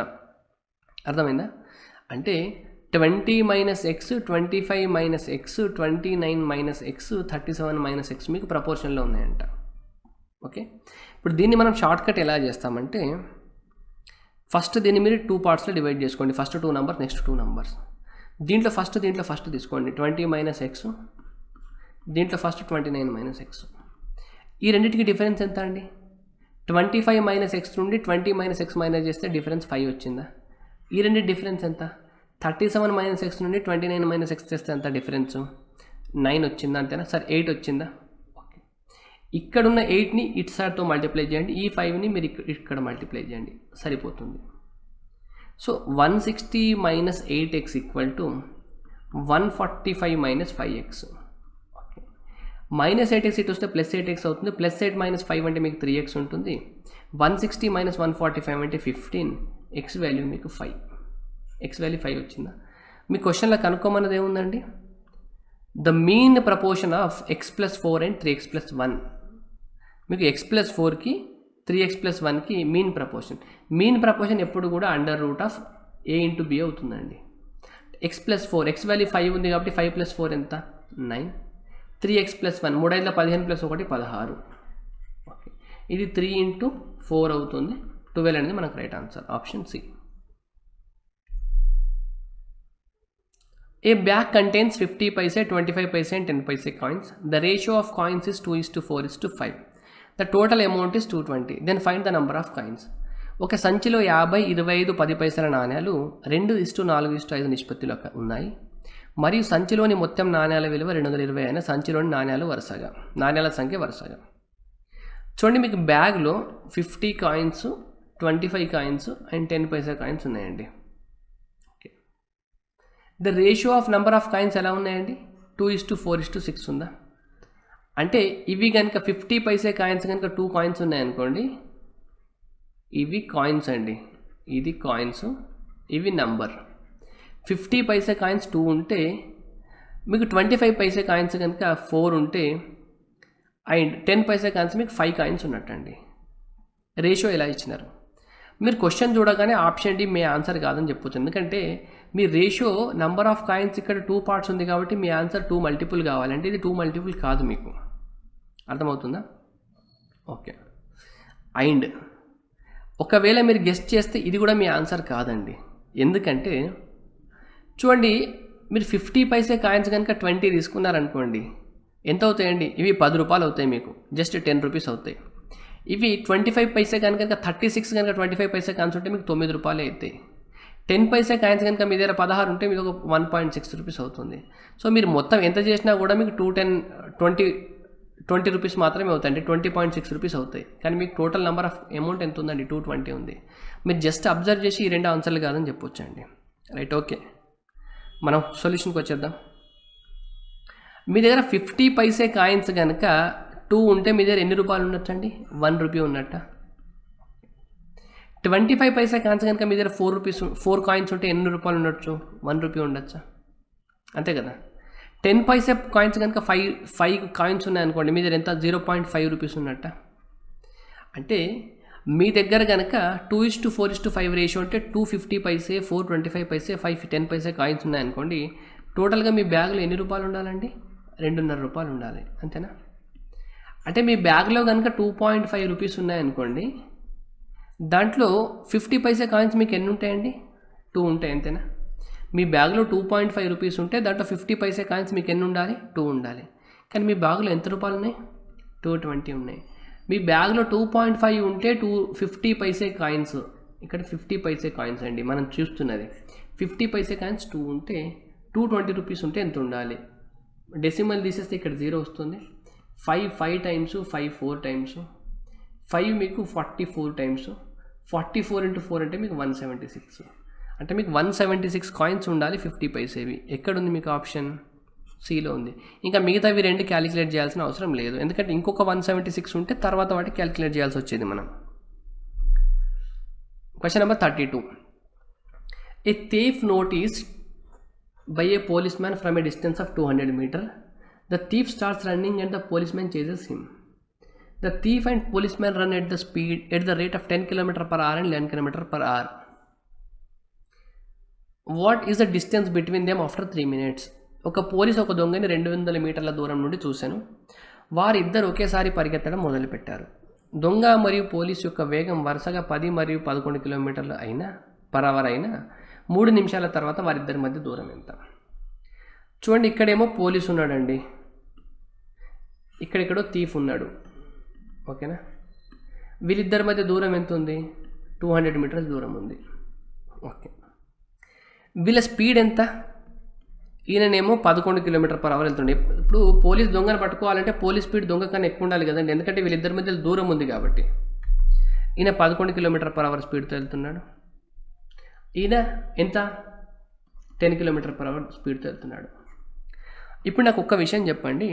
అర్థమైందా? అంటే 20 minus X, 25 minus X, 29 minus X, 37 minus X మీకు ప్రపోర్షన్లో ఉన్నాయంట. ఓకే, ఇప్పుడు దీన్ని మనం షార్ట్కట్ ఎలా చేస్తామంటే ఫస్ట్ దీన్ని మీరు 2 పార్ట్స్లో డివైడ్ చేసుకోండి. First 2 numbers, next 2 numbers. దీంట్లో ఫస్ట్ తీసుకోండి 20 మైనస్ ఎక్స్, దీంట్లో ఫస్ట్ 29 మైనస్ ఎక్స్. ఈ రెండింటికి డిఫరెన్స్ ఎంత అండి? 25 మైనస్ ఎక్స్ నుండి 20 మైనస్ ఎక్స్ మైనస్ చేస్తే డిఫరెన్స్ 5 వచ్చిందా? ఈ రెండింటి డిఫరెన్స్ ఎంత? 37 మైనస్ ఎక్స్ నుండి 29 మైనస్ ఎక్స్ చేస్తే ఎంత డిఫరెన్స్? 9 వచ్చిందా? అంతేనా? సరే 8 వచ్చిందా? ఓకే, ఇక్కడున్న 8ని ఇటు సైడ్తో మల్టిప్లై చేయండి, ఈ 5ని మీరు ఇక్కడ మల్టిప్లై చేయండి, సరిపోతుంది. So 160 minus 8x equal to 145 minus 5x. Okay, minus 8x ఇటు వస్తే ప్లస్ 8x అవుతుంది. ప్లస్ 8 మైనస్ 5 అంటే మీకు 3x ఉంటుంది. 160 మైనస్ 145 అంటే 15. x వాల్యూ మీకు 5. x వాల్యూ 5 వచ్చిందా? మీ క్వశ్చన్లో కనుక్కోమన్నది ఏముందండి? The mean proportion of x plus 4 and 3x plus 1. మీకు x ప్లస్ 4కి 3x ప్లస్ 1కి మీన్ ప్రపోర్షన్ ఎప్పుడు కూడా under root of a into b అవుతుందండి. x ప్లస్ 4, x వాల్యూ 5 ఉంది కాబట్టి 5 ప్లస్ 4 ఎంత? 9. 3x plus 1, 3 5 15 plus 1 16. ఓకే, ఇది 3 ఇంటూ 4 అవుతుంది. 12 అనేది మనకు right answer, option C. A bag contains 50 paise, 25 paise and 10 paise coins. The ratio of coins is 2:4:5. The total amount is 220. Then find the number of coins. ఒక సంచిలో 50, 25, 10 పైసల నాణ్యాలు 2:4:5 నిష్పత్తిలో ఉన్నాయి. మరియు సంచిలోని మొత్తం నాణ్యాల విలువ 220 అయిన సంచిలోని నాణ్యాల సంఖ్య వరుసగా. చూడండి, మీకు బ్యాగ్లో 50 coins, 25 coins and 10 paisa coins ఉన్నాయండి. Okay, the ratio of number of coins ఎలా ఉన్నాయండి? 2:4:6 ఉందా? అంటే ఇవి కనుక 50 పైసే కాయిన్స్ కనుక 2 కాయిన్స్ ఉన్నాయనుకోండి, ఇవి కాయిన్స్ అండి, ఇది కాయిన్స్, ఇవి నంబర్. 50 పైసే కాయిన్స్ 2 ఉంటే మీకు 25 పైసే కాయిన్స్ కనుక 4 ఉంటే అండ్ 10 పైసే కాయిన్స్ మీకు 5 కాయిన్స్ ఉన్నట్టండి. రేషియో ఎలా ఇచ్చినారు? మీరు క్వశ్చన్ చూడగానే ఆప్షన్ డి మీ ఆన్సర్ కాదని చెప్పొచ్చు. ఎందుకంటే మీ రేషియో నెంబర్ ఆఫ్ కాయిన్స్ ఇక్కడ 2 పార్ట్స్ ఉంది కాబట్టి మీ ఆన్సర్ 2 మల్టిపుల్ కావాలంటే ఇది 2 మల్టిపుల్ కాదు మీకు. అర్థమవుతుందా? ఓకే. అండ్ ఒకవేళ మీరు గెస్ట్ చేస్తే ఇది కూడా మీ ఆన్సర్ కాదండి. ఎందుకంటే చూడండి, మీరు 50 పైసే కాయిన్స్ కనుక 20 తీసుకున్నారనుకోండి, ఎంత అవుతాయండి? ఇవి 10 రూపాయలు అవుతాయి, మీకు జస్ట్ 10 రూపీస్ అవుతాయి. ఇవి 25 పైసే కనుక 36 కనుక 25 పైసే కాయిన్స్ ఉంటే మీకు 9 రూపాయలే అవుతాయి. 10 పైసే కాయిన్స్ కనుక మీ దగ్గర 16 ఉంటే మీకు ఒక 1.6 రూపీస్ అవుతుంది. సో మీరు మొత్తం ఎంత చేసినా కూడా మీకు 20 రూపీస్ మాత్రమే అవుతాయండి, 20.6 రూపీస్ అవుతాయి. కానీ మీకు టోటల్ నెంబర్ ఆఫ్ అమౌంట్ ఎంత ఉందండి? 220 ఉంది. మీరు జస్ట్ అబ్జర్వ్ చేసి ఈ 2 ఆన్సర్లు కాదని చెప్పొచ్చు అండి. Right, okay. మనం సొల్యూషన్కి వచ్చేద్దాం. మీ దగ్గర 50 పైసే కాయిన్స్ కనుక 2 ఉంటే మీ దగ్గర ఎన్ని రూపాయలు ఉండొచ్చండి? 1 రూపీ ఉన్నట్ట. 25 పైసే కాయిన్స్ కనుక మీ దగ్గర 4 కాయిన్స్ ఉంటే ఎన్ని రూపాయలు ఉండొచ్చు? 1 రూపీ ఉండొచ్చా? అంతే కదా. 10 పైసే కాయిన్స్ కనుక 5 కాయిన్స్ ఉన్నాయనుకోండి, మీ దగ్గర ఎంత? 0.5 రూపీస్ ఉన్నట్ట. అంటే మీ దగ్గర కనుక 2:4:5 రేషియో అంటే 250 పైసే, 425 పైసే, 510 పైసే కాయిన్స్ ఉన్నాయనుకోండి, టోటల్గా మీ బ్యాగ్లో ఎన్ని రూపాయలు ఉండాలండి? 2.5 రూపాయలు ఉండాలి, అంతేనా? అంటే మీ బ్యాగ్లో కనుక 2.5 రూపీస్ ఉన్నాయనుకోండి, దాంట్లో 50 పైసే కాయిన్స్ మీకు ఎన్ని ఉంటాయండి? 2 ఉంటాయి, అంతేనా? మీ బ్యాగ్లో 2.5 రూపీస్ ఉంటే దాంట్లో 50 పైసే కాయిన్స్ మీకు ఎన్ని ఉండాలి? 2 ఉండాలి. కానీ మీ బ్యాగ్లో ఎంత రూపాయలు ఉన్నాయి? 220 ఉన్నాయి. మీ బ్యాగ్లో 2.5 ఉంటే 250 పైసే కాయిన్స్, ఇక్కడ 50 పైసే కాయిన్స్ అండి మనం చూస్తున్నది. 50 పైసే కాయిన్స్ 2 ఉంటే 220 రూపీస్ ఉంటే ఎంత ఉండాలి? డెసిమల్ తీసేస్తే ఇక్కడ 0 వస్తుంది. 5 టైమ్స్, 5 4 టైమ్స్, 5 మీకు 44 టైమ్స్, 44 × 4 అంటే మీకు 176. అంటే మీకు 176 కాయిన్స్ ఉండాలి 50 పైసేవి. ఎక్కడుంది మీకు ఆప్షన్? సిలో ఉంది. ఇంకా మిగతావి 2 క్యాలిక్యులేట్ చేయాల్సిన అవసరం లేదు, ఎందుకంటే ఇంకొక 176 ఉంటే తర్వాత వాటికి క్యాలిక్యులేట్ చేయాల్సి వచ్చేది మనం. Question number 32. A thief notice by a policeman from a distance of 200 meters. The thief starts running and the policeman chases him. The thief and policeman run at the rate of 10 km/h and 11 km/h. What is the distance between them after 3 minutes? ఒక police ఒక దొంగని 200 మీటర్ల దూరం నుండి చూశాను. వారిద్దరు ఒకేసారి పరిగెత్తడం మొదలుపెట్టారు. దొంగ మరియు పోలీసు యొక్క వేగం వరుసగా 10 మరియు 11 కిలోమీటర్లు పర్ అవర్ అయినా 3 నిమిషాల తర్వాత వారిద్దరి మధ్య దూరం ఎంత? చూడండి, ఇక్కడేమో పోలీసు ఉన్నాడండి, ఇక్కడెక్కడో థీఫ్ ఉన్నాడు, ఓకేనా? వీళ్ళిద్దరి మధ్య దూరం ఎంత ఉంది? 200 మీటర్స్ దూరం ఉంది, ఓకే. వీళ్ళ స్పీడ్ ఎంత? ఈయననేమో 11 km/h వెళ్తుండే. ఇప్పుడు పోలీస్ దొంగను పట్టుకోవాలంటే పోలీస్ స్పీడ్ దొంగ కన్నా ఎక్కువ ఉండాలి కదండి, ఎందుకంటే వీళ్ళిద్దరి మధ్య దూరం ఉంది కాబట్టి. ఈయన 11 km/h స్పీడ్తో వెళ్తున్నాడు, ఈయన ఎంత? 10 km/h స్పీడ్తో వెళ్తున్నాడు. ఇప్పుడు నాకు ఒక్క విషయం చెప్పండి.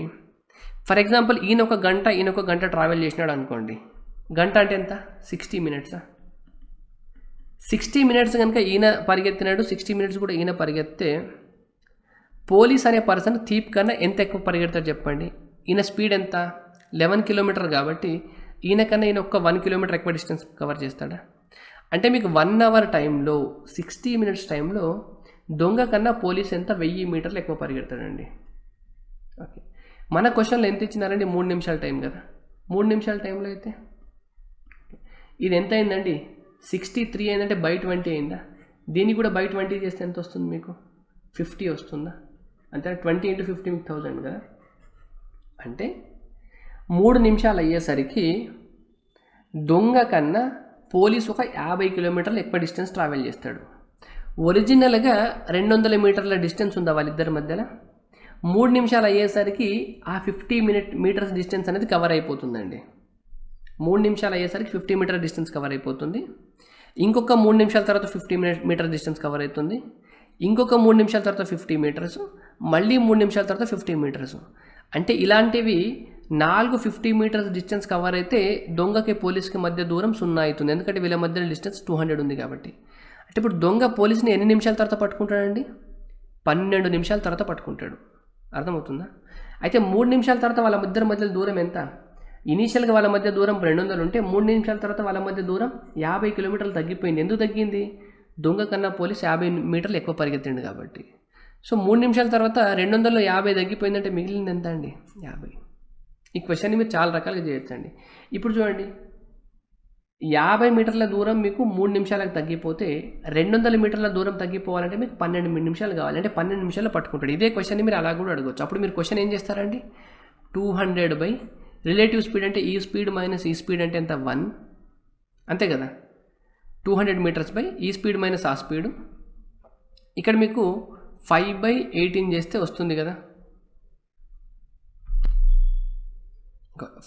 ఫర్ ఎగ్జాంపుల్ ఈయన ఒక గంట ట్రావెల్ చేసినాడు అనుకోండి. గంట అంటే ఎంత? 60 మినిట్సా? 60 మినిట్స్ కనుక ఈయన పరిగెత్తినాడు, 60 మినిట్స్ కూడా ఈయన పరిగెత్తే పోలీస్ అనే పర్సన్ థీప్ కన్నా ఎంత ఎక్కువ పరిగెడతాడు చెప్పండి? ఈయన స్పీడ్ ఎంత? 11 km కాబట్టి ఈయన కన్నా ఈయన ఒక 1 km ఎక్కువ డిస్టెన్స్ కవర్ చేస్తాడా? అంటే మీకు 1 అవర్ టైంలో, 60 మినిట్స్ టైంలో దొంగ కన్నా పోలీస్ ఎంత? 1000 మీటర్లు ఎక్కువ పరిగెడతాడండి, ఓకే. మన క్వశ్చన్లో ఎంత ఇచ్చినారండి? 3 నిమిషాల టైం కదా. 3 నిమిషాల టైంలో అయితే ఇది ఎంత అయిందండి? 63 అయిందంటే బై 20 అయిందా? దీన్ని కూడా బై 20 చేస్తే ఎంత వస్తుంది మీకు? 50 వస్తుందా? అంటే 20 × 50 మీకు 1000 కదా. అంటే 3 నిమిషాలు అయ్యేసరికి దొంగ కన్నా పోలీసు ఒక 50 కిలోమీటర్లు ఎక్కువ డిస్టెన్స్ ట్రావెల్ చేస్తాడు. ఒరిజినల్గా 200 మీటర్ల డిస్టెన్స్ ఉందా వాళ్ళిద్దరి మధ్యలో? 3 నిమిషాలు అయ్యేసరికి ఆ 50 మీటర్స్ డిస్టెన్స్ అనేది కవర్ అయిపోతుందండి. 3 నిమిషాలు అయ్యేసరికి 50 మీటర్ డిస్టెన్స్ కవర్ అయిపోతుంది. ఇంకొక 3 నిమిషాల తర్వాత 50 మీటర్ డిస్టెన్స్ కవర్ అవుతుంది. ఇంకొక 3 నిమిషాల తర్వాత 50 మీటర్స్, మళ్ళీ 3 నిమిషాల తర్వాత 50 మీటర్స్. అంటే ఇలాంటివి 4 50 మీటర్స్ డిస్టెన్స్ కవర్ అయితే దొంగకి పోలీస్కి మధ్య దూరం 0 అవుతుంది, ఎందుకంటే వీళ్ళ మధ్య డిస్టెన్స్ 200 ఉంది కాబట్టి. అంటే ఇప్పుడు దొంగ పోలీస్ని ఎన్ని నిమిషాల తర్వాత పట్టుకుంటాడండి? 12 నిమిషాల తర్వాత పట్టుకుంటాడు, అర్థమవుతుందా? అయితే 3 నిమిషాల తర్వాత వాళ్ళ ఇద్దరి మధ్య దూరం ఎంత? ఇనీషియల్గా వాళ్ళ మధ్య దూరం 200 ఉంటే 3 నిమిషాల తర్వాత వాళ్ళ మధ్య దూరం 50 కిలోమీటర్లు తగ్గిపోయింది. ఎందుకు తగ్గింది? దొంగ కన్నా పోలీస్ 50 మీటర్లు ఎక్కువ పరిగెత్తిండు కాబట్టి. సో 3 నిమిషాల తర్వాత 200లో 50 తగ్గిపోయిందంటే మిగిలింది ఎంత అండి? 50. ఈ క్వశ్చన్ని మీరు చాలా రకాలుగా చేయొచ్చండి. ఇప్పుడు చూడండి, 50 మీటర్ల దూరం మీకు 3 నిమిషాలకు తగ్గిపోతే 200 మీటర్ల దూరం తగ్గిపోవాలంటే మీకు 12 నిమిషాలు కావాలి. అంటే 12 నిమిషాల్లో పట్టుకుంటాడు. ఇదే క్వశ్చన్ని మీరు అలా కూడా అడగవచ్చు. అప్పుడు మీరు క్వశ్చన్ ఏం చేస్తారండి, 200 బై రిలేటివ్ స్పీడ్ అంటే ఈ స్పీడ్ మైనస్ ఈ స్పీడ్ అంటే ఎంత 1, అంతే కదా. 200 మీటర్స్ బై ఈ స్పీడ్ మైనస్ ఆ స్పీడు. ఇక్కడ మీకు 5/18 చేస్తే వస్తుంది కదా,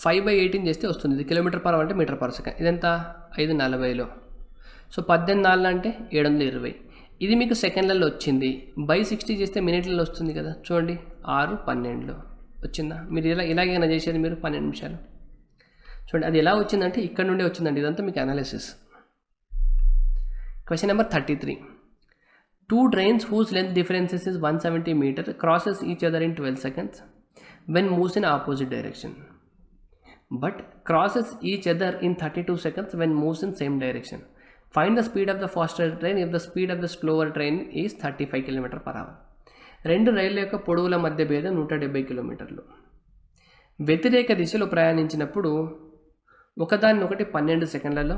5/18 చేస్తే వస్తుంది. ఇది కిలోమీటర్ పర్ అవర్ అంటే మీటర్ పర్ సెకండ్. ఇదంతా 540లో. సో 18 అంటే 720. ఇది మీకు సెకండ్లలో వచ్చింది. బై 60 చేస్తే మినిట్లలో వస్తుంది కదా. చూడండి 6:12 వచ్చిందా. మీరు ఇలాగైనా చేసేది మీరు 12 నిమిషాలు. చూడండి అది ఎలా వచ్చిందంటే ఇక్కడ నుండే వచ్చిందండి. ఇదంతా మీకు analysis. Question number 33. 2 trains whose length difference is 170 meters crosses each other in 12 seconds when moves in opposite direction, but crosses each other in 32 seconds when moves in same direction. Find the speed of the faster train if the speed of the slower train is 35 km/h. రెండు రైళ్ల యొక్క పొడవుల మధ్య భేదం 170 కిలోమీటర్లు. వ్యతిరేక దిశలో ప్రయాణించినప్పుడు ఒకదానినొకటి 12 సెకండ్లలో,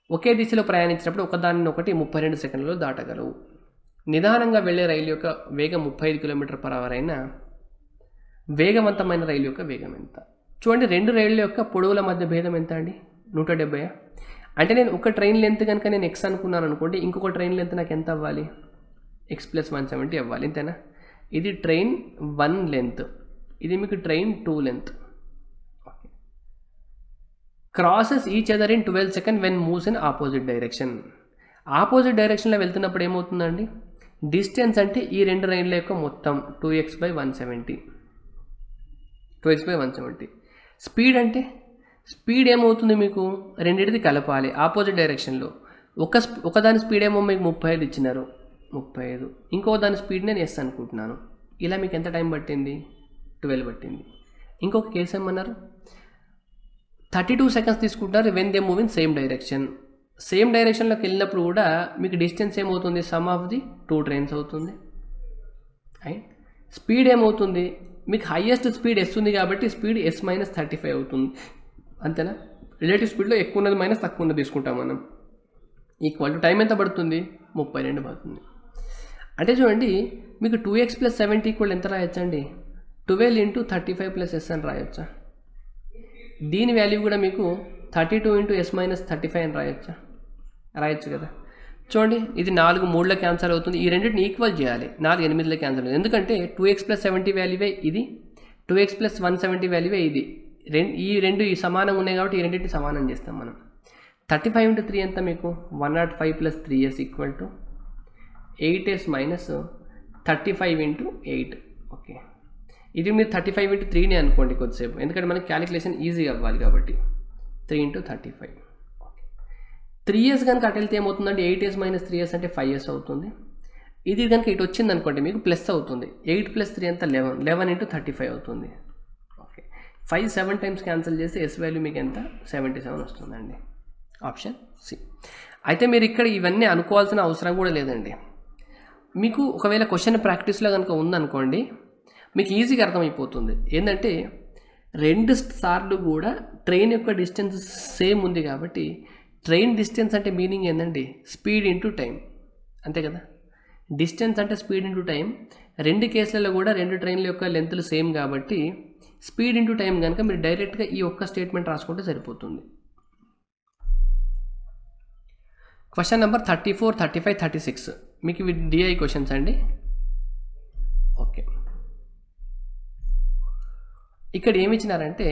ఒకే దిశలో ప్రయాణించినప్పుడు ఒకదానినొకటి 32 సెకండ్లలో దాటగలవు. నిదానంగా వెళ్లే రైలు యొక్క వేగం 35 km/h అయినా వేగవంతమైన రైలు యొక్క వేగం ఎంత? చూడండి, రెండు రైళ్ల యొక్క పొడవుల మధ్య భేదం ఎంత అండి? 170. అంటే నేను ఒక ట్రైన్ లెంత్ కనుక నేను ఎక్స్ అనుకున్నాను అనుకోండి, ఇంకొక ట్రైన్ లెంత్ నాకు ఎంత అవ్వాలి? ఎక్స్ ప్లస్ 170 అవ్వాలి, అంతేనా? ఇది ట్రైన్ 1 లెంత్, ఇది మీకు train 2 length. Crosses each other in 12 seconds when moves in opposite direction. Opposite డైరెక్షన్లో వెళ్తున్నప్పుడు ఏమవుతుందండి? డిస్టెన్స్ అంటే ఈ రెండు రైన్ల యొక్క మొత్తం 2x/170. 2x/170. స్పీడ్ అంటే స్పీడ్ ఏమవుతుంది మీకు? రెండింటిది కలపాలి ఆపోజిట్ డైరెక్షన్లో. ఒకదాని స్పీడ్ ఏమో మీకు 35 ఇచ్చినారు, 35. ఇంకో దాని స్పీడ్ నేను ఎస్ అనుకుంటున్నాను. ఇలా మీకు ఎంత టైం పట్టింది? 12 పట్టింది. ఇంకొక కేసు ఏమన్నారు? 32 seconds తీసుకుంటారు when they move in same direction. Same డైరెక్షన్లోకి వెళ్ళినప్పుడు కూడా మీకు డిస్టెన్స్ ఏమవుతుంది? సమ్ ఆఫ్ ది 2 trains అవుతుంది. అండ్ స్పీడ్ ఏమవుతుంది? మీకు హైయెస్ట్ స్పీడ్ ఎస్ ఉంది కాబట్టి స్పీడ్ S-35 అవుతుంది, అంతేనా? రిలేటివ్ స్పీడ్లో ఎక్కువ ఉన్నది మైనస్ తక్కువ ఉన్నది తీసుకుంటాం మనం. ఈక్వల్ టు టైం ఎంత పడుతుంది? 32 పడుతుంది. అంటే చూడండి, మీకు 2x+70 ఈక్వల్ ఎంత రాయొచ్చండి? 12 × 35 + s అని రాయొచ్చా? దీని వాల్యూ కూడా మీకు 32 × s-35 అని రాయొచ్చు కదా. చూడండి, ఇది 4 3లో క్యాన్సల్ అవుతుంది. ఈ రెండింటిని ఈక్వల్ చేయాలి. 4 8లో క్యాన్సల్ అవుతుంది. ఎందుకంటే 2x+70 వాల్యూవే ఇది, 2x+170 వాల్యూవే ఇది. ఈ రెండు సమానంగా ఉన్నాయి కాబట్టి ఈ రెండింటిని సమానం చేస్తాం మనం. 35 × 3 ఎంత మీకు? 105 + 3s = 8s - 35 × 8. ఓకే, ఇది మీరు 35 × 3నే అనుకోండి కొద్దిసేపు, ఎందుకంటే మనకి క్యాలిక్యులేషన్ ఈజీగా అవ్వాలి కాబట్టి. 3 × 35. 3s కనుక అటు వెళ్తే ఏమవుతుందంటే 8s - 3s అంటే 5s అవుతుంది. ఇది కనుక ఇటు వచ్చింది అనుకోండి మీకు ప్లస్ అవుతుంది. 8 + 3 అంతా 11, 11 × 35 అవుతుంది. ఓకే, 5 7 టైమ్స్ క్యాన్సిల్ చేస్తే ఎస్ వాల్యూ మీకు ఎంత? 77 వస్తుందండి. Option C. అయితే మీరు ఇక్కడ ఇవన్నీ అనుకోవాల్సిన అవసరం కూడా లేదండి. మీకు ఒకవేళ క్వశ్చన్ ప్రాక్టీస్లో కనుక ఉందనుకోండి, మీకు ఈజీగా అర్థమైపోతుంది. ఏంటంటే 2 సార్లు కూడా ట్రైన్ యొక్క డిస్టెన్స్ సేమ్ ఉంది కాబట్టి ట్రైన్ డిస్టెన్స్ అంటే మీనింగ్ ఏంటండి? స్పీడ్ ఇంటూ టైం, అంతే కదా. డిస్టెన్స్ అంటే స్పీడ్ ఇంటూ టైం. 2 కేసులలో కూడా 2 ట్రైన్ల యొక్క లెంత్లు సేమ్ కాబట్టి స్పీడ్ ఇంటూ టైం కనుక మీరు డైరెక్ట్గా ఈ ఒక్క స్టేట్మెంట్ రాసుకుంటే సరిపోతుంది. క్వశ్చన్ నెంబర్ 34, 35, 36 మీకు ఇవి డిఐ క్వశ్చన్స్ అండి. ఓకే, ఇక్కడ ఏమి ఇచ్చినారంటే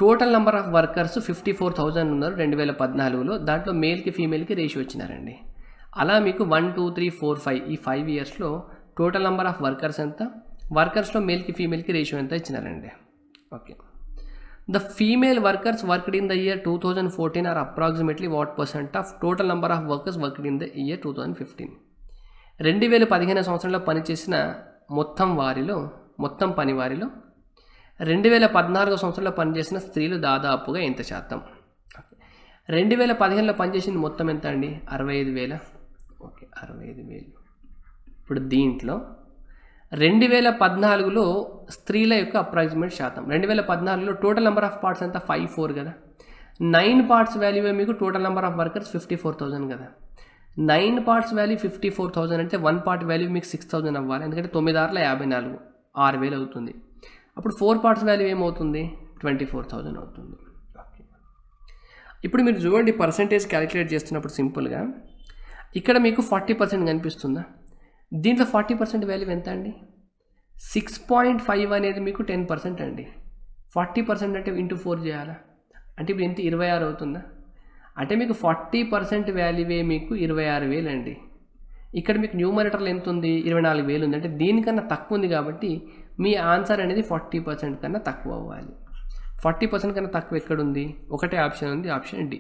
టోటల్ నెంబర్ ఆఫ్ వర్కర్స్ 54,000 ఉన్నారు 2014లో. దాంట్లో మేల్కి ఫీమేల్కి రేషియో ఇచ్చినారండి. అలా మీకు 1 2 3 4 5 ఈ 5 ఇయర్స్లో టోటల్ నెంబర్ ఆఫ్ వర్కర్స్ ఎంత, వర్కర్స్లో మేల్కి ఫీమేల్కి రేషియో ఎంత ఇచ్చినారండి. Okay, the female workers worked in the year 2014 are approximately what % of total number of workers worked in the year 2015. 2015 సంవత్సరంలో పనిచేసిన మొత్తం పని వారిలో 2014 సంవత్సరంలో పనిచేసిన స్త్రీలు దాదాపుగా ఎంత శాతం? 2015లో పనిచేసింది మొత్తం ఎంత అండి? 65,000. ఓకే, 65,000. ఇప్పుడు దీంట్లో 2014లో స్త్రీల యొక్క అప్రాక్సిమేట్ శాతం. 2014లో టోటల్ నెంబర్ ఆఫ్ పార్ట్స్ ఎంత 54 కదా. 9 పార్ట్స్ వాల్యూవే మీకు టోటల్ నెంబర్ ఆఫ్ వర్కర్స్ 54,000 కదా. 9 పార్ట్స్ వాల్యూ 54,000 అంటే 1 పార్ట్ వాల్యూ మీకు 6,000 అవ్వాలి. ఎందుకంటే 9 ఆరుల 54 6,000 అవుతుంది. అప్పుడు 4 పార్ట్స్ వాల్యూ ఏమవుతుంది 24,000 అవుతుంది. ఓకే, ఇప్పుడు మీరు చూడండి పర్సంటేజ్ క్యాలిక్యులేట్ చేస్తున్నప్పుడు సింపుల్గా ఇక్కడ మీకు 40% కనిపిస్తుందా? దీంట్లో 40% వాల్యూ ఎంత అండి? 6.5 అనేది మీకు 10% అండి. 40% అంటే ఇంటూ 4 చేయాలా? అంటే ఇప్పుడు ఎంత 26 అవుతుందా? అంటే మీకు 40% వాల్యూవే మీకు 26,000 అండి. ఇక్కడ మీకు న్యూమరేటర్లో ఎంత ఉంది 24,000 ఉంది. అంటే దీనికన్నా తక్కువ ఉంది కాబట్టి మీ ఆన్సర్ అనేది 40% కన్నా తక్కువ అవ్వాలి. 40% కన్నా తక్కువ ఎక్కడుంది? ఒకటే ఆప్షన్ ఉంది, option D.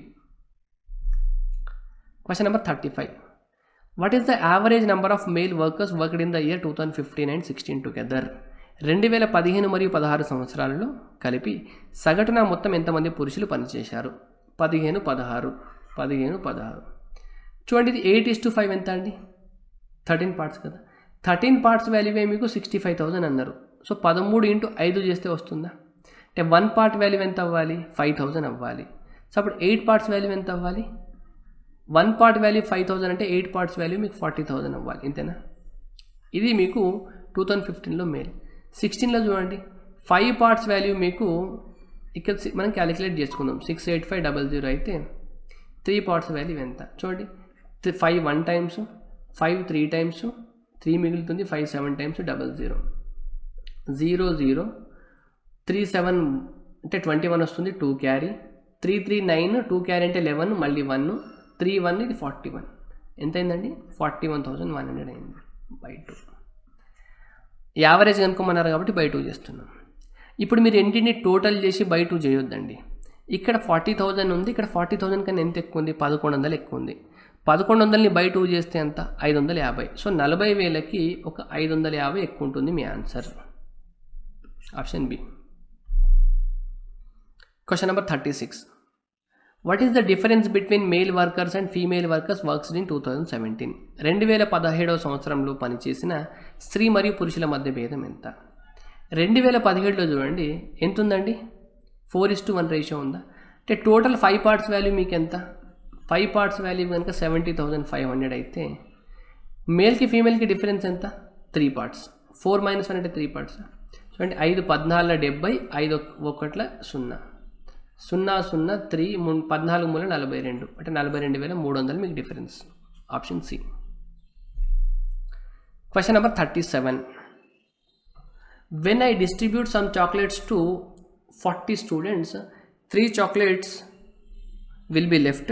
Question number 35. What is the average number of male workers worked in the year 2015 and 16 together? 2015 మరియు 16 సంవత్సరాలలో కలిపి సగటున మొత్తం ఎంతమంది పురుషులు పనిచేశారు? 15, 16. చూడండి, ఇది 8:5 ఎంత అండి? 13 పార్ట్స్ కదా. 13 పార్ట్స్ వాల్యూవే మీకు 65,000 అన్నారు. సో 13 × 5 చేస్తే వస్తుందా? అంటే 1 పార్ట్ వాల్యూ ఎంత అవ్వాలి? 5,000 అవ్వాలి. సో అప్పుడు 8 పార్ట్స్ వాల్యూ ఎంత అవ్వాలి? 1 పార్ట్ వాల్యూ 5,000 అంటే 8 పార్ట్స్ వాల్యూ మీకు 40,000 అవ్వాలి. ఇంతేనా? ఇది మీకు 2015లో మెయిల్. 16లో చూడండి, 5 పార్ట్స్ వాల్యూ మీకు ఇక్కడ మనం క్యాలిక్యులేట్ చేసుకుందాం. 68500 అయితే 3 పార్ట్స్ వాల్యూ ఎంత? చూడండి, 5 1 టైమ్స్, 5 3 టైమ్స్, 3 మిగులుతుంది, 5 7 టైమ్స్ 00 00 3 7 అంటే 21 వస్తుంది, 2 క్యారీ, 3 3 9, 2 క్యారీ అంటే 11, మళ్ళీ 1 3 1 ఇది 41. ఎంత అయిందండి? 41,100 అయింది. బై 2 యావరేజ్ కనుక్కోమన్నారు కాబట్టి బై 2 చేస్తున్నాం. ఇప్పుడు మీరు ఇంటిని టోటల్ చేసి బై 2 చేయొద్దండి. ఇక్కడ 40,000 ఉంది, ఇక్కడ 40,000 కన్నా ఎంత ఎక్కువ ఉంది? 1,100 ఎక్కువ ఉంది. 1,100ని బై 2 చేస్తే ఎంత? 550. సో 40,000కి ఒక 550 ఎక్కువ ఉంటుంది మీ answer. Option B. Question number 36. What is the difference between male workers and female workers works in 2017? 2017వ సంవత్సరంలో పనిచేసిన స్త్రీ మరియు పురుషుల మధ్య భేదం ఎంత? 2017లో చూడండి ఎంత ఉందండి? 4:1 రేషియో ఉందా? అంటే టోటల్ 5 పార్ట్స్ వాల్యూ మీకు ఎంత? 5 పార్ట్స్ వాల్యూ కనుక 70,500 అయితే మేల్కి ఫీమేల్కి డిఫరెన్స్ ఎంత? 3 పార్ట్స్. 4 - 1 అంటే 3 పార్ట్స్. చూడండి, 5 14 70, 5 1 0 0 0 3 14 మూల 42 అంటే 42,300 మీకు difference. Option C. Question number 37. When I distribute some chocolates to 40 students, 3 chocolates will be left.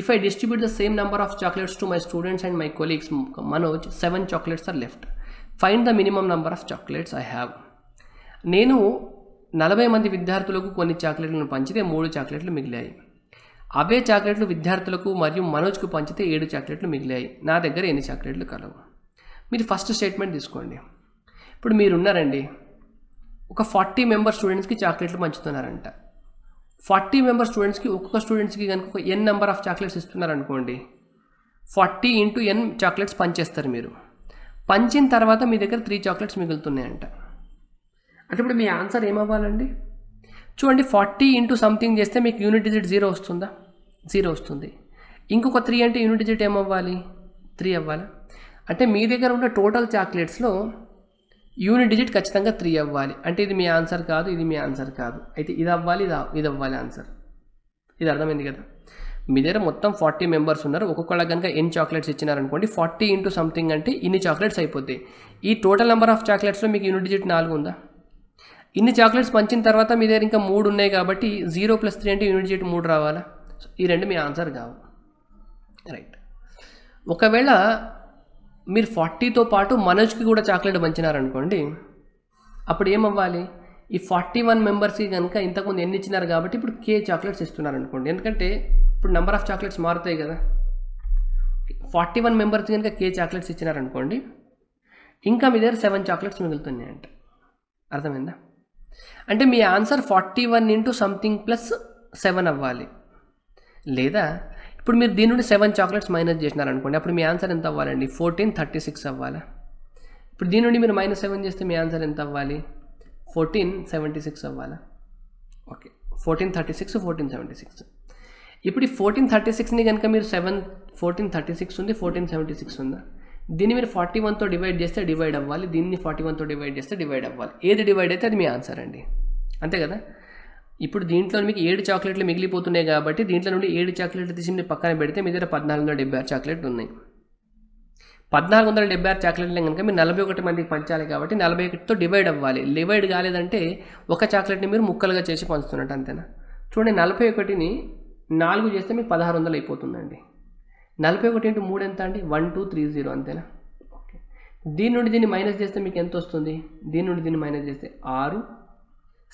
If I distribute the same number of chocolates to my students and my colleagues Manoj, 7 chocolates are left. Find the minimum number of chocolates I have. నేను 40 మంది విద్యార్థులకు కొన్ని చాక్లెట్లను పంచితే 3 చాక్లెట్లు మిగిలాయి. అవే చాక్లెట్లు విద్యార్థులకు మరియు మనోజ్కు పంచితే 7 చాక్లెట్లు మిగిలాయి. నా దగ్గర ఎన్ని చాక్లెట్లు కలవు? మీరు ఫస్ట్ స్టేట్మెంట్ తీసుకోండి. ఇప్పుడు మీరున్నారండి, ఒక 40 మెంబర్ స్టూడెంట్స్కి చాక్లెట్లు పంచుతున్నారంట. 40 మెంబర్ స్టూడెంట్స్కి ఒక్కొక్క స్టూడెంట్స్కి కనుక ఒక n నెంబర్ ఆఫ్ చాక్లెట్స్ ఇస్తున్నారనుకోండి, 40 × n చాక్లెట్స్ పంచేస్తారు మీరు. పంచిన తర్వాత మీ దగ్గర 3 చాక్లెట్స్ మిగులుతున్నాయంట. అంటే ఇప్పుడు మీ ఆన్సర్ ఏమవ్వాలండి? చూడండి, 40 × సంథింగ్ చేస్తే మీకు యూనిట్ డిజిట్ 0 వస్తుందా? 0 వస్తుంది. ఇంకొక 3 అంటే యూనిట్ డిజిట్ ఏమవ్వాలి? 3 అవ్వాలి. అంటే మీ దగ్గర ఉన్న టోటల్ చాక్లెట్స్లో యూనిట్ డిజిట్ ఖచ్చితంగా 3 అవ్వాలి. అంటే ఇది మీ ఆన్సర్ కాదు, ఇది మీ ఆన్సర్ కాదు. అయితే ఇది అవ్వాలి, ఇది అవ్వాలి ఆన్సర్. ఇది అర్థమైంది కదా? మీ దగ్గర మొత్తం 40 మెంబర్స్ ఉన్నారు. ఒక్కొక్కళ్ళకి కనుక n చాక్లెట్స్ ఇచ్చినారనుకోండి, 40 × సంథింగ్ అంటే ఇన్ని చాక్లెట్స్ అయిపోతాయి. ఈ టోటల్ నెంబర్ ఆఫ్ చాక్లెట్స్లో మీకు యూనిట్ డిజిట్ 4 ఉందా? ఇన్ని చాక్లెట్స్ పంచిన తర్వాత మీ దగ్గర ఇంకా 3 ఉన్నాయి కాబట్టి 0 + 3 అంటే యూనిట్ డిజిట్ 3 రావాలా? ఈ రెండు మీ ఆన్సర్ కావు. రైట్. ఒకవేళ మీరు 40తో పాటు మనోజ్కి కూడా చాక్లెట్ పంచినారనుకోండి, అప్పుడు ఏమవ్వాలి? ఈ 41 మెంబర్స్కి కనుక ఇంతకుముందు ఎన్ని ఇచ్చినారు కాబట్టి ఇప్పుడు k చాక్లెట్స్ ఇస్తున్నారనుకోండి. ఎందుకంటే ఇప్పుడు నెంబర్ ఆఫ్ చాక్లెట్స్ మారుతాయి కదా. 41 మెంబర్స్కి కనుక k చాక్లెట్స్ ఇచ్చినారనుకోండి, ఇంకా మీ దగ్గర 7 చాక్లెట్స్ మిగులుతున్నాయి అంట. అర్థమైందా? అంటే మీ ఆన్సర్ 41 × సంథింగ్ + 7 అవ్వాలి. లేదా ఇప్పుడు మీరు దీని నుండి 7 చాక్లెట్స్ మైనస్ చేసినారనుకోండి, అప్పుడు మీ ఆన్సర్ ఎంత అవ్వాలండి? 14 36 అవ్వాలా? ఇప్పుడు దీని నుండి మీరు -7 చేస్తే మీ ఆన్సర్ ఎంత అవ్వాలి? 1476 అవ్వాలా? ఓకే, 1436 1476. ఇప్పుడు ఈ 1436ని కనుక మీరు 1436 ఉంది, 1476 ఉందా, దీన్ని మీరు 41తో డివైడ్ చేస్తే డివైడ్ అవ్వాలి, దీన్ని 41తో డివైడ్ చేస్తే డివైడ్ అవ్వాలి. ఏది డివైడ్ అయితే అది మీ ఆన్సర్ అండి, అంతే కదా. ఇప్పుడు దీంట్లో మీకు 7 చాక్లెట్లు మిగిలిపోతున్నాయి కాబట్టి దీంట్లో నుండి 7 చాక్లెట్లు తీసి మీరు పక్కన పెడితే మీ దగ్గర 1476 చాక్లెట్లు ఉన్నాయి. 1476 చాక్లెట్లు కనుక మీరు 41 మందికి పంచాలి కాబట్టి 41తో డివైడ్ అవ్వాలి. డివైడ్ కాలేదంటే ఒక చాక్లెట్ని మీరు ముక్కలుగా చేసి పంచుతున్నట్టు, అంతేనా. చూడండి, 41ని 4 చేస్తే మీకు 1600 అయిపోతుందండి. 41 × 3 ఎంత అండి? 1230, అంతేనా. ఓకే, దీని నుండి దీన్ని మైనస్ చేస్తే మీకు ఎంత వస్తుంది? దీని నుండి దీన్ని మైనస్ చేస్తే 6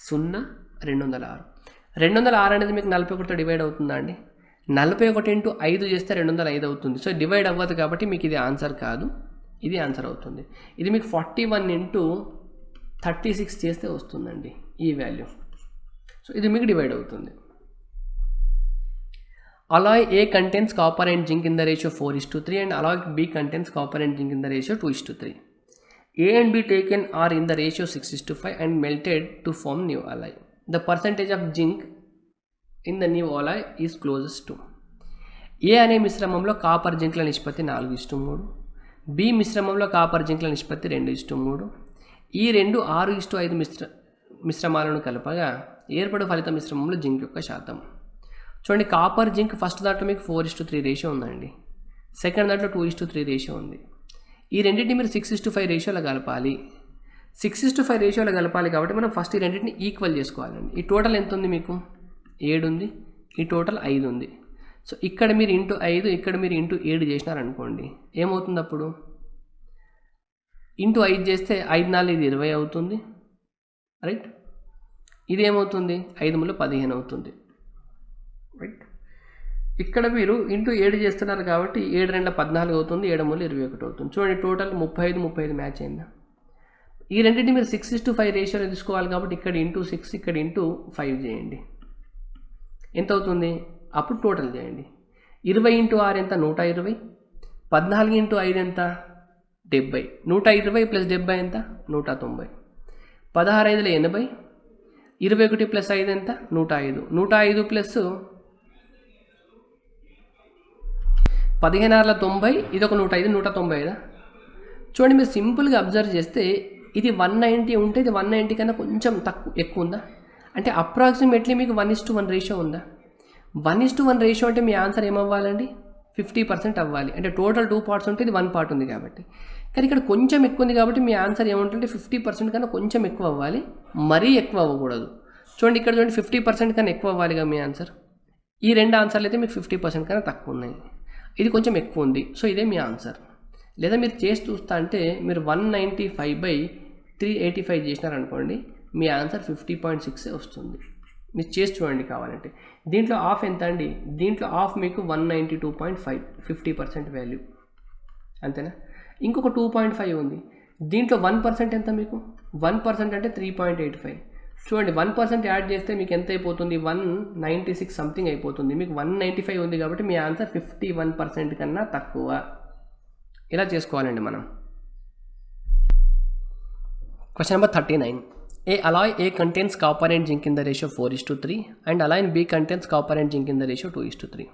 0 206. 206 అనేది మీకు 41తో డివైడ్ అవుతుందా అండి? 41 × 5 చేస్తే 205 అవుతుంది. సో డివైడ్ అవ్వదు కాబట్టి మీకు ఇది ఆన్సర్ కాదు, ఇది ఆన్సర్ అవుతుంది. ఇది మీకు 41 × 36 చేస్తే వస్తుందండి ఈ వాల్యూ. సో ఇది మీకు డివైడ్ అవుతుంది. Alloy A contains copper and zinc in the ratio 4:3 and alloy B contains copper and zinc in the ratio 2:3. A and B taken are in the ratio 6:5 and melted to form new alloy. The percentage of zinc in the new alloy is closest to. A అనే మిశ్రమంలో copper జింక్ల నిష్పత్తి 4:3, B మిశ్రమంలో copper జింక్ల నిష్పత్తి 2:3. ఈ రెండు 6:5 మిశ్రమాలను కలపగా ఏర్పడే ఫలిత మిశ్రమంలో జింక్ యొక్క శాతం. చూడండి, కాపర్ జింక్ ఫస్ట్ దాంట్లో మీకు 4:3 రేషియో ఉందండి, సెకండ్ దాంట్లో 2:3 రేషియో ఉంది. ఈ రెండింటిని మీరు 6:5 రేషియోలో కలపాలి. 6:5 రేషియోలో కలపాలి కాబట్టి మనం ఫస్ట్ ఈ రెండింటిని ఈక్వల్ చేసుకోవాలండి. ఈ టోటల్ ఎంత ఉంది? మీకు 7 ఉంది, ఈ టోటల్ 5 ఉంది. సో ఇక్కడ మీరు × 5, ఇక్కడ మీరు × 7 చేసినారనుకోండి, ఏమవుతుంది అప్పుడు? × 5 చేస్తే 5 4 ఇది 20 అవుతుంది, రైట్. ఇది ఏమవుతుంది? 5 3 15 అవుతుంది, రైట్. ఇక్కడ మీరు × 7 చేస్తున్నారు కాబట్టి 7 2 14 అవుతుంది, 7 3 21 అవుతుంది. చూడండి, టోటల్ 35 మ్యాచ్ అయిందా? ఈ రెండింటిని మీరు 6:5 రేషియోలో తీసుకోవాలి కాబట్టి ఇక్కడ × 6 ఇక్కడ × 5 చేయండి, ఎంత అవుతుంది? అప్పుడు టోటల్ చేయండి. 20 × 6 ఎంత? 120. 14 × 5 ఎంత? 70. 120 + 70 ఎంత? 190. 16 5 80. 21 + 5 ఎంత? 105. 105 + 15 90, ఇది ఒక 105, 190. చూడండి, మీరు సింపుల్గా అబ్జర్వ్ చేస్తే ఇది 190 ఉంటే ఇది 190 కన్నా కొంచెం ఎక్కువ ఉందా? అంటే అప్రాక్సిమేట్లీ మీకు 1:1 రేషియో ఉందా? 1:1 రేషియో అంటే మీ ఆన్సర్ ఏమవ్వాలండి? 50% అవ్వాలి. అంటే టోటల్ 2 పార్ట్స్ ఉంటే ఇది 1 పార్ట్ ఉంది కాబట్టి. కానీ ఇక్కడ కొంచెం ఎక్కువ ఉంది కాబట్టి మీ ఆన్సర్ ఏముంటుంటే 50% కన్నా కొంచెం ఎక్కువ అవ్వాలి, మరీ ఎక్కువ అవ్వకూడదు. చూడండి, ఇక్కడ చూడండి, 50% కన్నా ఎక్కువ అవ్వాలిగా మీ ఆన్సర్. ఈ రెండు ఆన్సర్లు అయితే మీకు 50% కన్నా తక్కువ ఉన్నాయి, ఇది కొంచెం ఎక్కువ ఉంది. సో ఇదే మీ ఆన్సర్. లేదా మీరు చేసి చూస్తా అంటే మీరు 195/385 చేసినారనుకోండి, మీ ఆన్సర్ 50.6 వస్తుంది. మీరు చేసి చూడండి కావాలంటే. దీంట్లో ఆఫ్ ఎంత అండి? దీంట్లో ఆఫ్ మీకు 192.5, 50% వాల్యూ, అంతేనా. ఇంకొక 2.5 ఉంది, దీంట్లో 1% ఎంత? మీకు 1% అంటే 3.85. చూడండి, 1% యాడ్ చేస్తే మీకు ఎంత అయిపోతుంది? 196 సంథింగ్ అయిపోతుంది. మీకు 195 ఉంది కాబట్టి మీ ఆన్సర్ 51% కన్నా తక్కువ. ఇలా చేసుకోవాలండి మనం. Question number 39. A alloy A contains copper and zinc in the ratio 4:3 and alloy B contains copper and zinc in the ratio 2:3.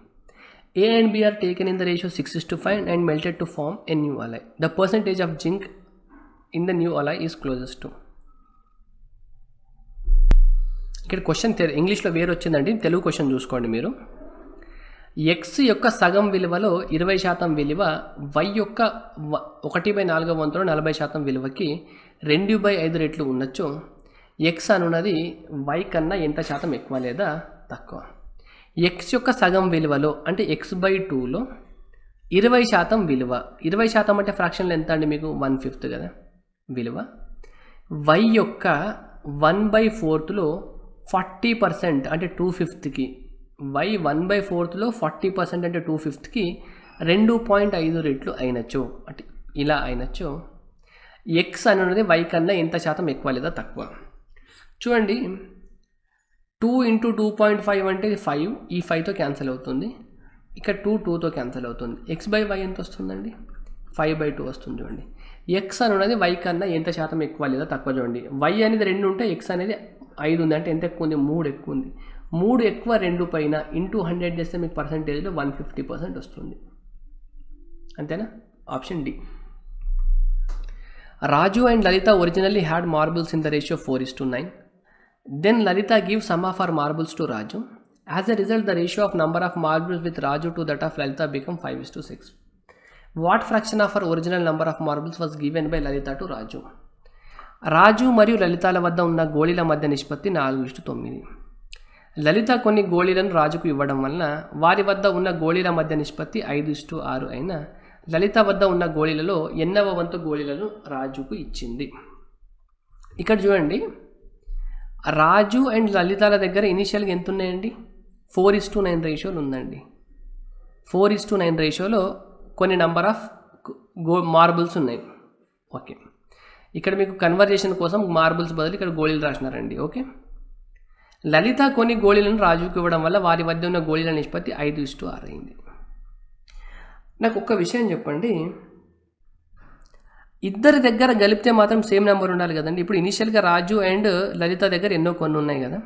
A and B are taken in the ratio 6:5 and melted to form a new alloy. The percentage of zinc in the new alloy is closest to. ఇక్కడ question ఇంగ్లీష్లో వేరు వచ్చిందండి, Telugu question చూసుకోండి మీరు. X యొక్క సగం విలువలో 20% విలువ వై యొక్క 1/4 వంతులో 40% విలువకి 2/5 రెట్లు ఉండొచ్చు. ఎక్స్ అనున్నది వై కన్నా ఎంత శాతం ఎక్కువ లేదా తక్కువ? ఎక్స్ యొక్క సగం విలువలో అంటే x/2లో 20% విలువ, 20% అంటే ఫ్రాక్షన్లో ఎంత అండి? మీకు 1/5 కదా విలువ. వై యొక్క 1/4లో 40% అంటే 2/5కి, వై 1/4లో 40% అంటే 2/5కి 2.5 రెట్లు అయినచ్చు, అంటే ఇలా అయినచ్చు. ఎక్స్ అనేది వై కన్నా ఎంత శాతం ఎక్కువ లేదా తక్కువ? చూడండి, 2 × 2.5 అంటే 5, ఈ 5తో క్యాన్సిల్ అవుతుంది. ఇక్కడ 2 2తో క్యాన్సిల్ అవుతుంది. x/y ఎంత వస్తుందండి? 5/2 వస్తుంది. చూడండి, ఎక్స్ అని ఉన్నది వై కన్నా ఎంత శాతం ఎక్కువ లేదా తక్కువ చూడండి. వై అనేది 2 ఉంటే ఎక్స్ అనేది 5 ఉంది, అంటే ఎంత ఎక్కువ ఉంది? 3 ఎక్కువ ఉంది. 3 ఎక్కువ 2 పైన ఇంటూ 100 చేస్తే మీకు పర్సంటేజ్లో 150% వస్తుంది. అంతేనా? Option D. Raju and Lalita originally had marbles in the ratio 4:9. Then Lalita gives some of her marbles to Raju. As a result, the ratio of number of marbles with Raju to that of Lalita become 5:6. What fraction of her original number of marbles was given by Lalita to Raju? రాజు మరియు లలితాల వద్ద ఉన్న గోళీల మధ్య నిష్పత్తి 4:9. లలిత కొన్ని గోళీలను రాజుకు ఇవ్వడం వలన వారి వద్ద ఉన్న గోళీల మధ్య నిష్పత్తి 5:6 అయినా లలిత వద్ద ఉన్న గోళీలలో ఎన్నవ వంతు గోళీలను రాజుకు ఇచ్చింది. ఇక్కడ చూడండి, రాజు అండ్ లలితాల దగ్గర ఇనిషియల్గా ఎంత ఉన్నాయండి? 4:9 రేషియోలు ఉందండి. 4:9 రేషియోలో కొన్ని నంబర్ ఆఫ్ మార్బుల్స్ ఉన్నాయి. ఓకే, ఇక్కడ మీకు కన్వర్జేషన్ కోసం మార్బుల్స్ బదులు ఇక్కడ గోళీలు రాసినారండి. ఓకే, లలిత కొన్ని గోళీలను రాజుకు ఇవ్వడం వల్ల వారి వద్ద ఉన్న గోళీల నిష్పత్తి 5:6 అయింది. నాకు ఒక్క విషయం చెప్పండి, ఇద్దరి దగ్గర కలిపితే మాత్రం సేమ్ నెంబర్ ఉండాలి కదండి. ఇప్పుడు ఇనిషియల్గా రాజు అండ్ లలిత దగ్గర ఎన్నో కొన్ని ఉన్నాయి కదా.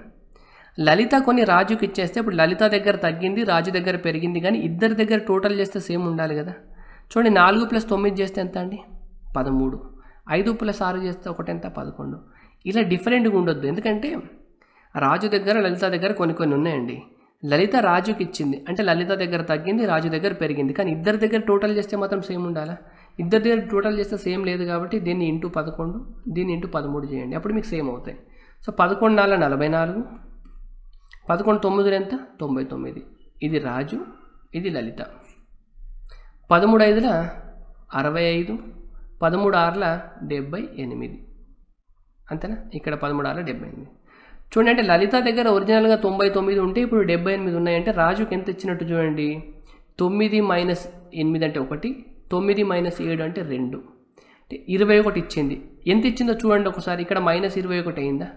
లలిత కొన్ని రాజుకి ఇచ్చేస్తే ఇప్పుడు లలిత దగ్గర తగ్గింది, రాజు దగ్గర పెరిగింది, కానీ ఇద్దరి దగ్గర టోటల్ చేస్తే సేమ్ ఉండాలి కదా. చూడండి, 4 + 9 చేస్తే ఎంత అండి? 13. 5 + 6 చేస్తే ఒకటి ఎంత? 11. ఇలా డిఫరెంట్గా ఉండొద్దు, ఎందుకంటే రాజు దగ్గర లలిత దగ్గర కొన్ని ఉన్నాయండి. లలిత రాజుకి ఇచ్చింది అంటే లలిత దగ్గర తగ్గింది, రాజు దగ్గర పెరిగింది, కానీ ఇద్దరి దగ్గర టోటల్ చేస్తే మాత్రం సేమ్ ఉండాలా? ఇద్దరి దగ్గర టోటల్ చేస్తే సేమ్ లేదు కాబట్టి దీన్ని ఇంటూ 11, దీన్ని ఇంటూ 13 చేయండి, అప్పుడు మీకు సేమ్ అవుతాయి. సో 11 × 4 = 44, 11 × 9 ఎంత? 99. ఇది రాజు, ఇది లలిత. 13 × 5 = 65, 13 × 6 = 78. అంతేనా? ఇక్కడ 13 × 6 = 78. చూడండి, అంటే లలిత దగ్గర ఒరిజినల్గా 99 ఉంటే ఇప్పుడు 78 ఉన్నాయంటే రాజుకి ఎంత ఇచ్చినట్టు చూడండి. 9 - 8 అంటే 1, 9 - 7 అంటే 2, అంటే 21 ఇచ్చింది. ఎంత ఇచ్చిందో చూడండి ఒకసారి. ఇక్కడ -21 అయిందా?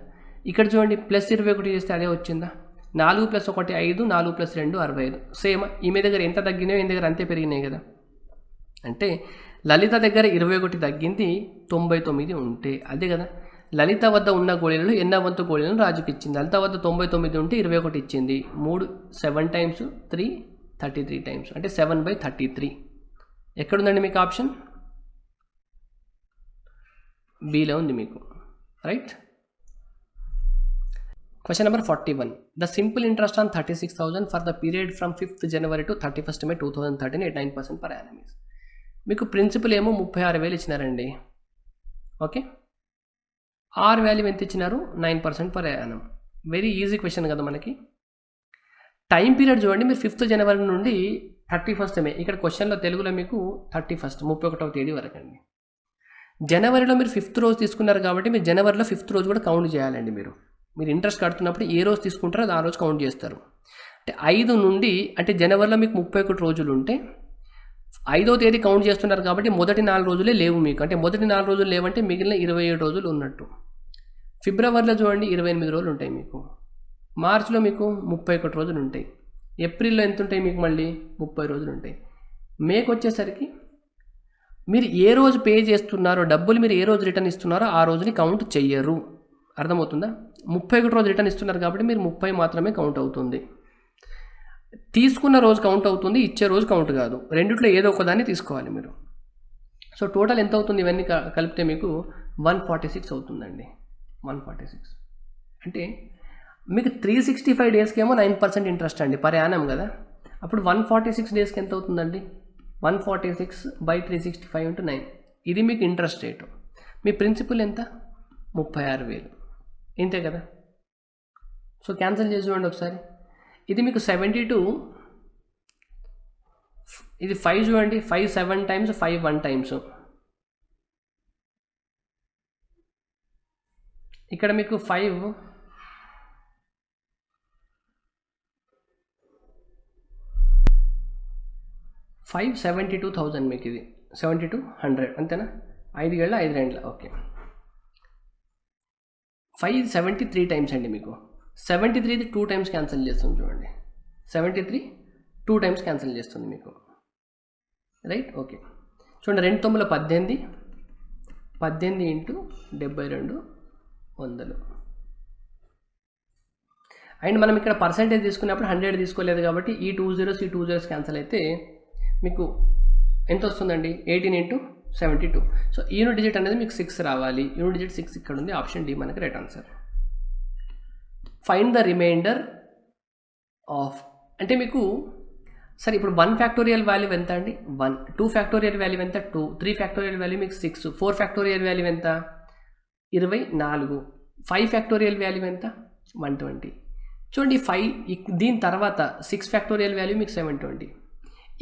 ఇక్కడ చూడండి +21 చేస్తే అదే వచ్చిందా? 4 + 1 5, 4 + 2 65. సేమ్ ఈమె దగ్గర ఎంత తగ్గినాయో ఈమె దగ్గర అంతే పెరిగినాయి కదా. అంటే లలిత దగ్గర 21 తగ్గింది, 99 ఉంటే అదే కదా. లలిత వద్ద ఉన్న గోళీలలో ఎన్న వంతు గోళీలను రాజుకి ఇచ్చింది. లలిత వద్ద 99 ఉంటే 21 ఇచ్చింది. 7 × 3 33 టైమ్స్, అంటే 7/33. ఎక్కడుందండి మీకు ఆప్షన్? బిలో ఉంది మీకు, right. Question number 41. The simple interest on 36,000 for the period from 5th January to 31st May 2013 at 9% per annum. మీకు ప్రిన్సిపల్ ఏమో 36,000 ఇచ్చినారండి. ఓకే, ఆర్ వాల్యూ ఎంత ఇచ్చినారు? 9% per annum. Very easy question కదా మనకి. టైం పీరియడ్ చూడండి, మీరు 5th January నుండి 31st May, ఇక్కడ క్వశ్చన్లో తెలుగులో మీకు 31వ తేదీ వరకు అండి. జనవరిలో మీరు 5th రోజు తీసుకున్నారు కాబట్టి మీరు జనవరిలో 5th రోజు కూడా కౌంట్ చేయాలండి. మీరు ఇంట్రెస్ట్ కడుతున్నప్పుడు ఏ రోజు తీసుకుంటారో ఆ రోజు కౌంట్ చేస్తారు. అంటే 5 నుండి, అంటే జనవరిలో మీకు 31 రోజులు ఉంటే 5వ తేదీ కౌంట్ చేస్తున్నారు కాబట్టి మొదటి 4 రోజులే లేవు మీకు. అంటే మొదటి 4 రోజులు లేవంటే మిగిలిన 27 రోజులు ఉన్నట్టు. ఫిబ్రవరిలో చూడండి 28 రోజులు ఉంటాయి మీకు. మార్చిలో మీకు 31 రోజులు ఉంటాయి. ఏప్రిల్లో ఎంత ఉంటాయి మీకు? మళ్ళీ 30 రోజులు ఉంటాయి. మేకి వచ్చేసరికి మీరు ఏ రోజు పే చేస్తున్నారో డబ్బులు, మీరు ఏ రోజు రిటర్న్ ఇస్తున్నారో ఆ రోజుని కౌంట్ చెయ్యరు. అర్థమవుతుందా? 31 రోజు రిటర్న్ ఇస్తున్నారు కాబట్టి మీరు 30 మాత్రమే కౌంట్ అవుతుంది. తీసుకున్న రోజు కౌంట్ అవుతుంది, ఇచ్చే రోజు కౌంట్ కాదు. రెండిట్లో ఏదో ఒక దాన్ని తీసుకోవాలి మీరు. సో టోటల్ ఎంత అవుతుంది? ఇవన్నీ కలిపితే మీకు 146 అవుతుందండి. 146 అంటే మీకు 365 డేస్కి ఏమో 9% ఇంట్రెస్ట్ అండి, పర్ యానం కదా. అప్పుడు 146 డేస్కి ఎంత అవుతుందండి? 146/365 × 9. ఇది మీకు ఇంట్రెస్ట్ రేటు. మీ ప్రిన్సిపల్ ఎంత? 36,000. ఇంతే కదా. సో క్యాన్సిల్ చేసి చూడండి ఒకసారి. ఇది మీకు 72, ఇది 5 చూడండి, 5 7 టైమ్స్, 5 1 టైమ్స్. ఇక్కడ మీకు 572,000 మీకు ఇది 7200 అంతేనా? 5 ఏళ్ళ 5 రెండ్ల. ఓకే, 573 టైమ్స్ అండి మీకు. 73 2 టైమ్స్ క్యాన్సిల్ చేస్తుంది చూడండి. 73 2 టైమ్స్ క్యాన్సిల్ చేస్తుంది మీకు, రైట్. ఓకే, చూడండి 2 9 18, 18 ఇంటూ 7200. అండ్ మనం ఇక్కడ పర్సెంటేజ్ తీసుకున్నప్పుడు 100 తీసుకోలేదు కాబట్టి ఈ 2 zeros ఈ 2 zeros క్యాన్సిల్ అయితే మీకు ఎంత వస్తుందండి? 18 ఇంటూ 72. సో యూనిట్ డిజిట్ అనేది మీకు 6 రావాలి. యూనిట్ డిజిట్ 6 ఇక్కడ ఉంది. ఆప్షన్ డి మనకి right answer. Find the remainder of అంటే మీకు సరే ఇప్పుడు 1 ఫ్యాక్టోరియల్ వాల్యూ ఎంత అండి? 1. 2 ఫ్యాక్టోరియల్ వాల్యూ ఎంత? 2. 3 ఫ్యాక్టోరియల్ వాల్యూ మీకు 6. 4 ఫ్యాక్టోరియల్ వాల్యూ ఎంత? 24. 5 ఫ్యాక్టోరియల్ వాల్యూ ఎంత? 120. చూడండి 5 దీని తర్వాత 6 ఫ్యాక్టోరియల్ వాల్యూ మీకు 720.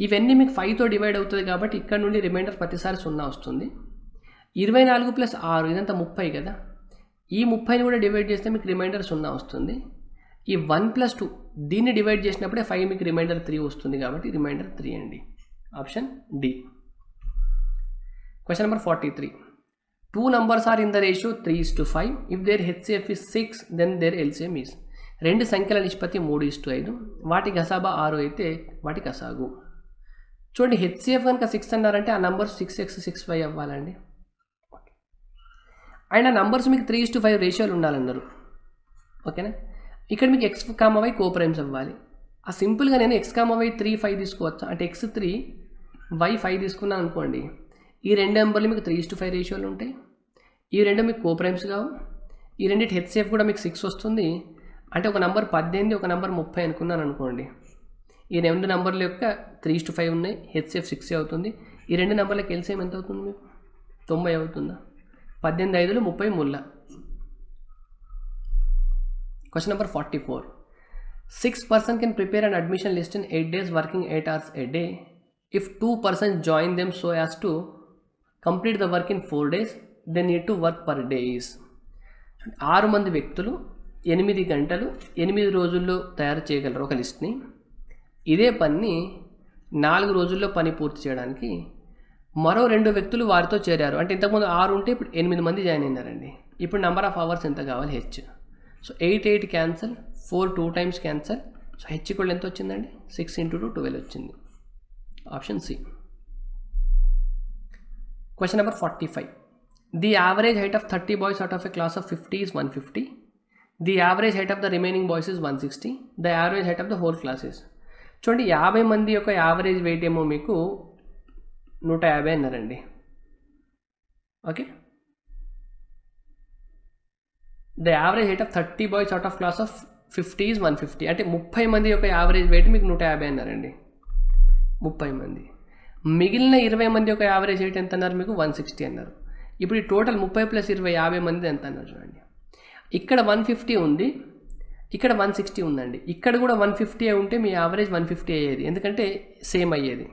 ఇవన్నీ మీకు 5తో డివైడ్ అవుతుంది కాబట్టి ఇక్కడ నుండి రిమైండర్ ప్రతిసారి 0 వస్తుంది. 24 + 6 ఇదంతా 30 కదా. ఈ 30ని కూడా డివైడ్ చేస్తే మీకు రిమైండర్ 0 వస్తుంది. ఈ 1 + 2 దీన్ని డివైడ్ చేసినప్పుడే 5 మీకు రిమైండర్ 3 వస్తుంది కాబట్టి రిమైండర్ 3 అండి. Option D. Question number 43. 2 numbers are in the ratio 3:5. If their HCF is 6, then their LCM is. 2 సంఖ్యల నిష్పత్తి 3:5. వాటి గసాబా 6 అయితే వాటి గసాగు. చూడండి హెచ్సిఎఫ్ కనుక 6 అన్నారంటే ఆ నంబర్స్ 6x 6y అవ్వాలండి. అండ్ ఆ నంబర్స్ మీకు 3:5 రేషియోలు ఉండాలన్నారు. ఓకేనా? ఇక్కడ మీకు x, y కోప్రైమ్స్ అవ్వాలి. ఆ సింపుల్గా నేను x, y 3, 5 తీసుకోవచ్చా అంటే x3 y 5 తీసుకున్నాను అనుకోండి. ఈ 2 నెంబర్లు మీకు 3:5 రేషియోలు ఉంటాయి. ఈ 2 మీకు కోప్రైమ్స్ కావు. ఈ రెండింటి హెచ్సిఎఫ్ కూడా మీకు 6 వస్తుంది. అంటే ఒక నంబర్ 18 ఒక నంబర్ 30 అనుకున్నాను అనుకోండి. ఈ 2 నంబర్ల యొక్క 3:5 ఉన్నాయి. హెచ్సిఎఫ్ 6 అవుతుంది. ఈ 2 నంబర్లకు ఎల్సిఎం ఎంత అవుతుంది మీకు? 90 అవుతుందా? 18 5 30 Mullah. Question number 44. 6 person can prepare an admission list in 8 days working 8 hours a day. If 2 persons join them so as to complete the work in 4 days, they need to work per days. 6 మంది వ్యక్తులు 8 గంటలు 8 రోజుల్లో తయారు చేయగలరు ఒక లిస్ట్ని. ఇదే పని 4 రోజుల్లో పని పూర్తి చేయడానికి మరో 2 వ్యక్తులు వారితో చేరారు. అంటే ఇంతకుముందు 6 ఉంటే ఇప్పుడు 8 మంది జాయిన్ అయినారండి. ఇప్పుడు నెంబర్ ఆఫ్ అవర్స్ ఎంత కావాలి? H. So 8 cancel, 4 2 times cancel. So H కూడా ఎంత వచ్చిందండి? 6 × 2 12 వచ్చింది. Option C. Question number 45. The average height of 30 boys out of a class of 50 is 150. The average height of the remaining boys is 160. The average height of the whole class is. చూడండి 50 మంది యొక్క average wait ఏమో మీకు 150 అన్నారండి. Okay. The average height of 30 boys out of class of 50 is 150. అంటే 30 మంది యొక్క average wait మీకు 150 అన్నారండి. 30 మంది. మిగిలిన 20 మంది యొక్క యావరేజ్ వెయిట్ ఎంత అన్నారు? మీకు 160 అన్నారు. ఇప్పుడు ఈ టోటల్ 30 + 20 50 మంది ఎంత అన్నారు చూడండి. ఇక్కడ 150 ఉంది, ఇక్కడ 160 ఉందండి. ఇక్కడ కూడా 150 ఉంటే మీ యావరేజ్ 150 అయ్యేది, ఎందుకంటే సేమ్ అయ్యేది.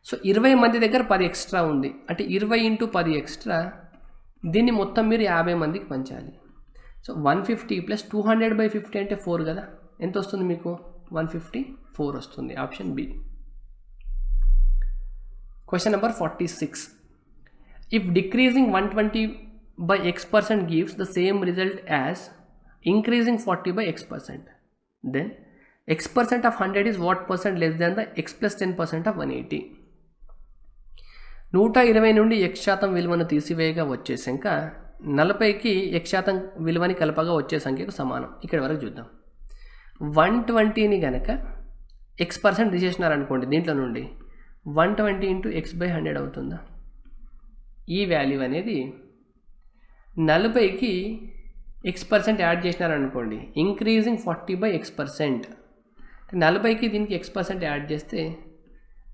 సో 20 మంది దగ్గర 10 ఎక్స్ట్రా ఉంది. అంటే 20 × 10 ఎక్స్ట్రా. దీన్ని మొత్తం మీరు 50 మందికి పంచాలి. సో 150 + 200/50 అంటే 4 కదా. ఎంత వస్తుంది మీకు? 154 వస్తుంది. Option B. Question number 46. If decreasing 120/x% gives the same result as increasing 40/x%, then x% of 100 is what percent less than the x + 10% of 180? 120 నుండి x% విలువను తీసివేయగా వచ్చే సంఖ్య 40కి x% విలువని కలపగా వచ్చే సంఖ్యకు సమానం. ఇక్కడ వరకు చూద్దాం. 120ని కనుక x% తీసేసినారనుకోండి, దీంట్లో నుండి 120 × x/100 అవుతుందా? ఈ వాల్యూ అనేది 40కి x% యాడ్ చేసినారనుకోండి, ఇంక్రీజింగ్ 40/x%. 40కి దీనికి x% యాడ్ చేస్తే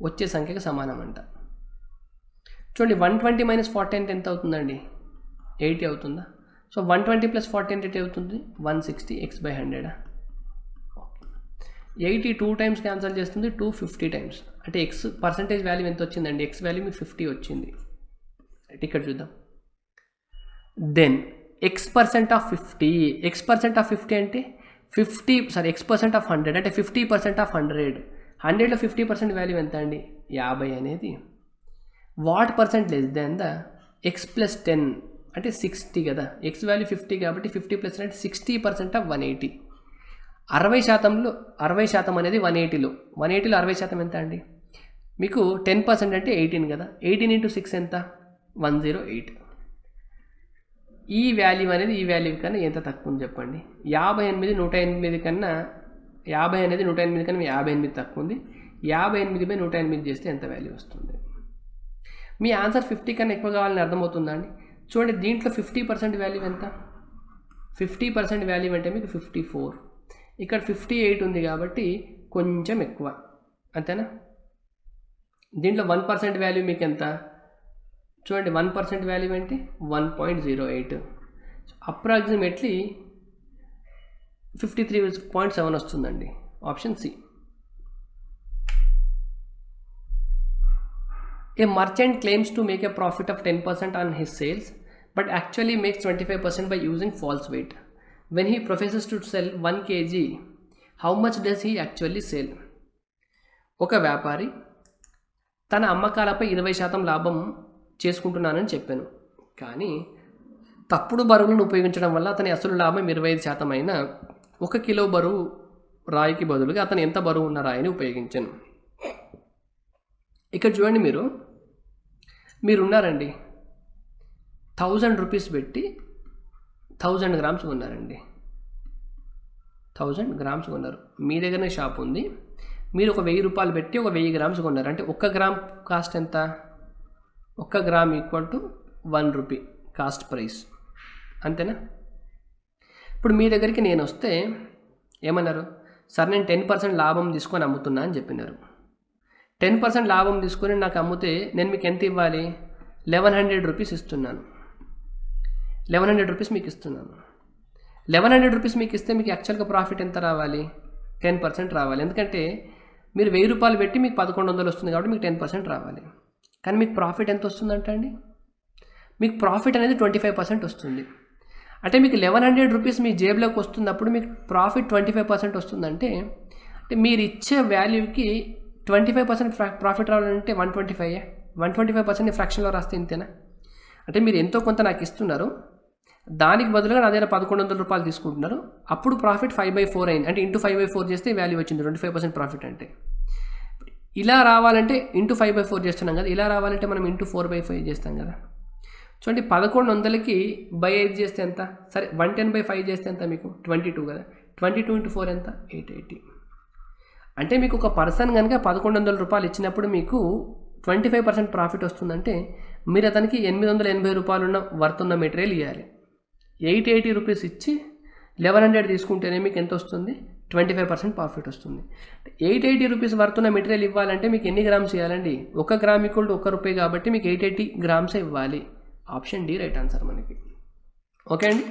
వచ్చే సంఖ్యకు సమానం అంట. చూడండి 120 - 40 అంటే ఎంత అవుతుందండి? 80 అవుతుందా? సో 120 + 40 అంటే అవుతుంది 160 x/100. 80 2 times క్యాన్సల్ చేస్తుంది, 250 times. అంటే x% వాల్యూ ఎంత వచ్చిందండి? x వాల్యూ మీకు 50 వచ్చింది. ఇక్కడ చూద్దాం. Then x% of 50. x% of 50 అంటే 50 x% of 100 అంటే 50% of 100. 100లో 50% వాల్యూ ఎంత అండి? 50 అనేది. What percent less than the x + 10 అంటే 60 కదా. x వాల్యూ 50 కాబట్టి 50 + 10 అంటే 60% of 180. 60% అనేది 180లో 60% ఎంత అండి? మీకు 10% అంటే 18 కదా. 18 × 6 ఎంత? 108. ఈ వాల్యూ అనేది ఈ వాల్యూ కన్నా ఎంత తక్కువ ఉంది చెప్పండి. 58 108 కన్నా 50 అనేది 108 కన్నా 58 తక్కువ ఉంది. 58/108 చేస్తే ఎంత వాల్యూ వస్తుంది? మీ ఆన్సర్ 50 కన్నా ఎక్కువ కావాలని అర్థమవుతుందా అండి? చూడండి, దీంట్లో 50% వాల్యూ ఎంత? 50% వాల్యూ అంటే మీకు 54. ఇక్కడ 58 ఉంది కాబట్టి కొంచెం ఎక్కువ, అంతేనా? దీంట్లో 1% వాల్యూ మీకు ఎంత? చూడండి, 1% వాల్యూ ఏంటి? 1.08. అప్రాక్సిమేట్లీ 53.7 వస్తుందండి. Option C. A merchant claims to make a profit of 10% on his sales, but actually makes 25% by using false weight. When he professes to sell 1 kg, how much does he actually sell? ఒక వ్యాపారి తన అమ్మకాలపై 20% లాభం చేసుకుంటున్నానని చెప్పాను, కానీ తప్పుడు బరువులను ఉపయోగించడం వల్ల అతని అసలు లాభం 25% అయినా 1 కిలో బరువు రాయికి బదులుగా అతను ఎంత బరువు ఉన్న రాయిని ఉపయోగించాను. ఇక్కడ చూడండి, మీరున్నారండి, 1000 రూపీస్ పెట్టి 1000 గ్రామ్స్ కొన్నారండి. 1000 గ్రామ్స్ కొన్నారు. మీ దగ్గరనే షాప్ ఉంది, మీరు ఒక 1000 రూపాయలు పెట్టి ఒక 1000 గ్రామ్స్ కొన్నారు. అంటే 1 గ్రామ్ కాస్ట్ ఎంత? 1 gram equal to 1 rupee cost price, అంతేనా? ఇప్పుడు మీ దగ్గరికి నేను వస్తే ఏమన్నారు? సార్, నేను 10% లాభం తీసుకొని అమ్ముతున్నా అని చెప్పినారు. 10% లాభం తీసుకొని నాకు అమ్మితే నేను మీకు ఎంత ఇవ్వాలి? 1100 రూపీస్ ఇస్తున్నాను. 1100 రూపీస్ మీకు ఇస్తున్నాను. 1100 రూపీస్ మీకు ఇస్తే మీకు యాక్చువల్గా ప్రాఫిట్ ఎంత రావాలి? 10% రావాలి. ఎందుకంటే మీరు 1000 రూపాయలు పెట్టి మీకు 1100 వస్తుంది కాబట్టి మీకు 10% రావాలి. కానీ మీకు ప్రాఫిట్ ఎంత వస్తుందంట అండి? మీకు ప్రాఫిట్ అనేది 25% వస్తుంది. అంటే మీకు 1100 రూపీస్ మీ జేబులోకి వస్తున్నప్పుడు మీకు ప్రాఫిట్ 25% వస్తుందంటే, అంటే మీరు ఇచ్చే వాల్యూకి 25% ప్రాఫిట్ రావాలంటే 125. 125% ఫ్రాక్షన్లో రాస్తే ఇంతేనా? అంటే మీరు ఎంతో కొంత నాకు ఇస్తున్నారు, దానికి బదులుగా నా దగ్గర 1100 రూపాయలు తీసుకుంటున్నారు. అప్పుడు ప్రాఫిట్ 5/4 అయింది. అంటే ఇంటూ 5/4 చేస్తే వాల్యూ వచ్చింది 25% ప్రాఫిట్. అంటే ఇలా రావాలంటే ఇంటూ 5/4 చేస్తున్నాం కదా, ఇలా రావాలంటే మనం ఇంటూ 4/5 చేస్తాం కదా. చూడండి, 1100కి బై 5 చేస్తే ఎంత? సరే, 110/5 చేస్తే ఎంత? మీకు 22 కదా. 22 × 4 ఎంత? 880. అంటే మీకు ఒక పర్సన్ కనుక 1100 రూపాయలు ఇచ్చినప్పుడు మీకు 25% ప్రాఫిట్ వస్తుందంటే మీరు అతనికి 880 రూపాయలు ఉన్న వర్త్ ఉన్న మెటీరియల్ ఇవ్వాలి. 880 రూపీస్ ఇచ్చి 1100 తీసుకుంటేనే మీకు ఎంత వస్తుంది? 25% ప్రాఫిట్ వస్తుంది. 880 రూపీస్ వర్త్ ఉన్న మెటీరియల్ ఇవ్వాలంటే మీకు ఎన్ని గ్రామ్స్ ఇవ్వాలండి? 1 గ్రామ్ ఈక్వల్ టు 1 రూపాయి కాబట్టి మీకు 880 గ్రామ్సే ఇవ్వాలి. ఆప్షన్ డి రైట్ ఆన్సర్ మనకి. ఓకే అండి.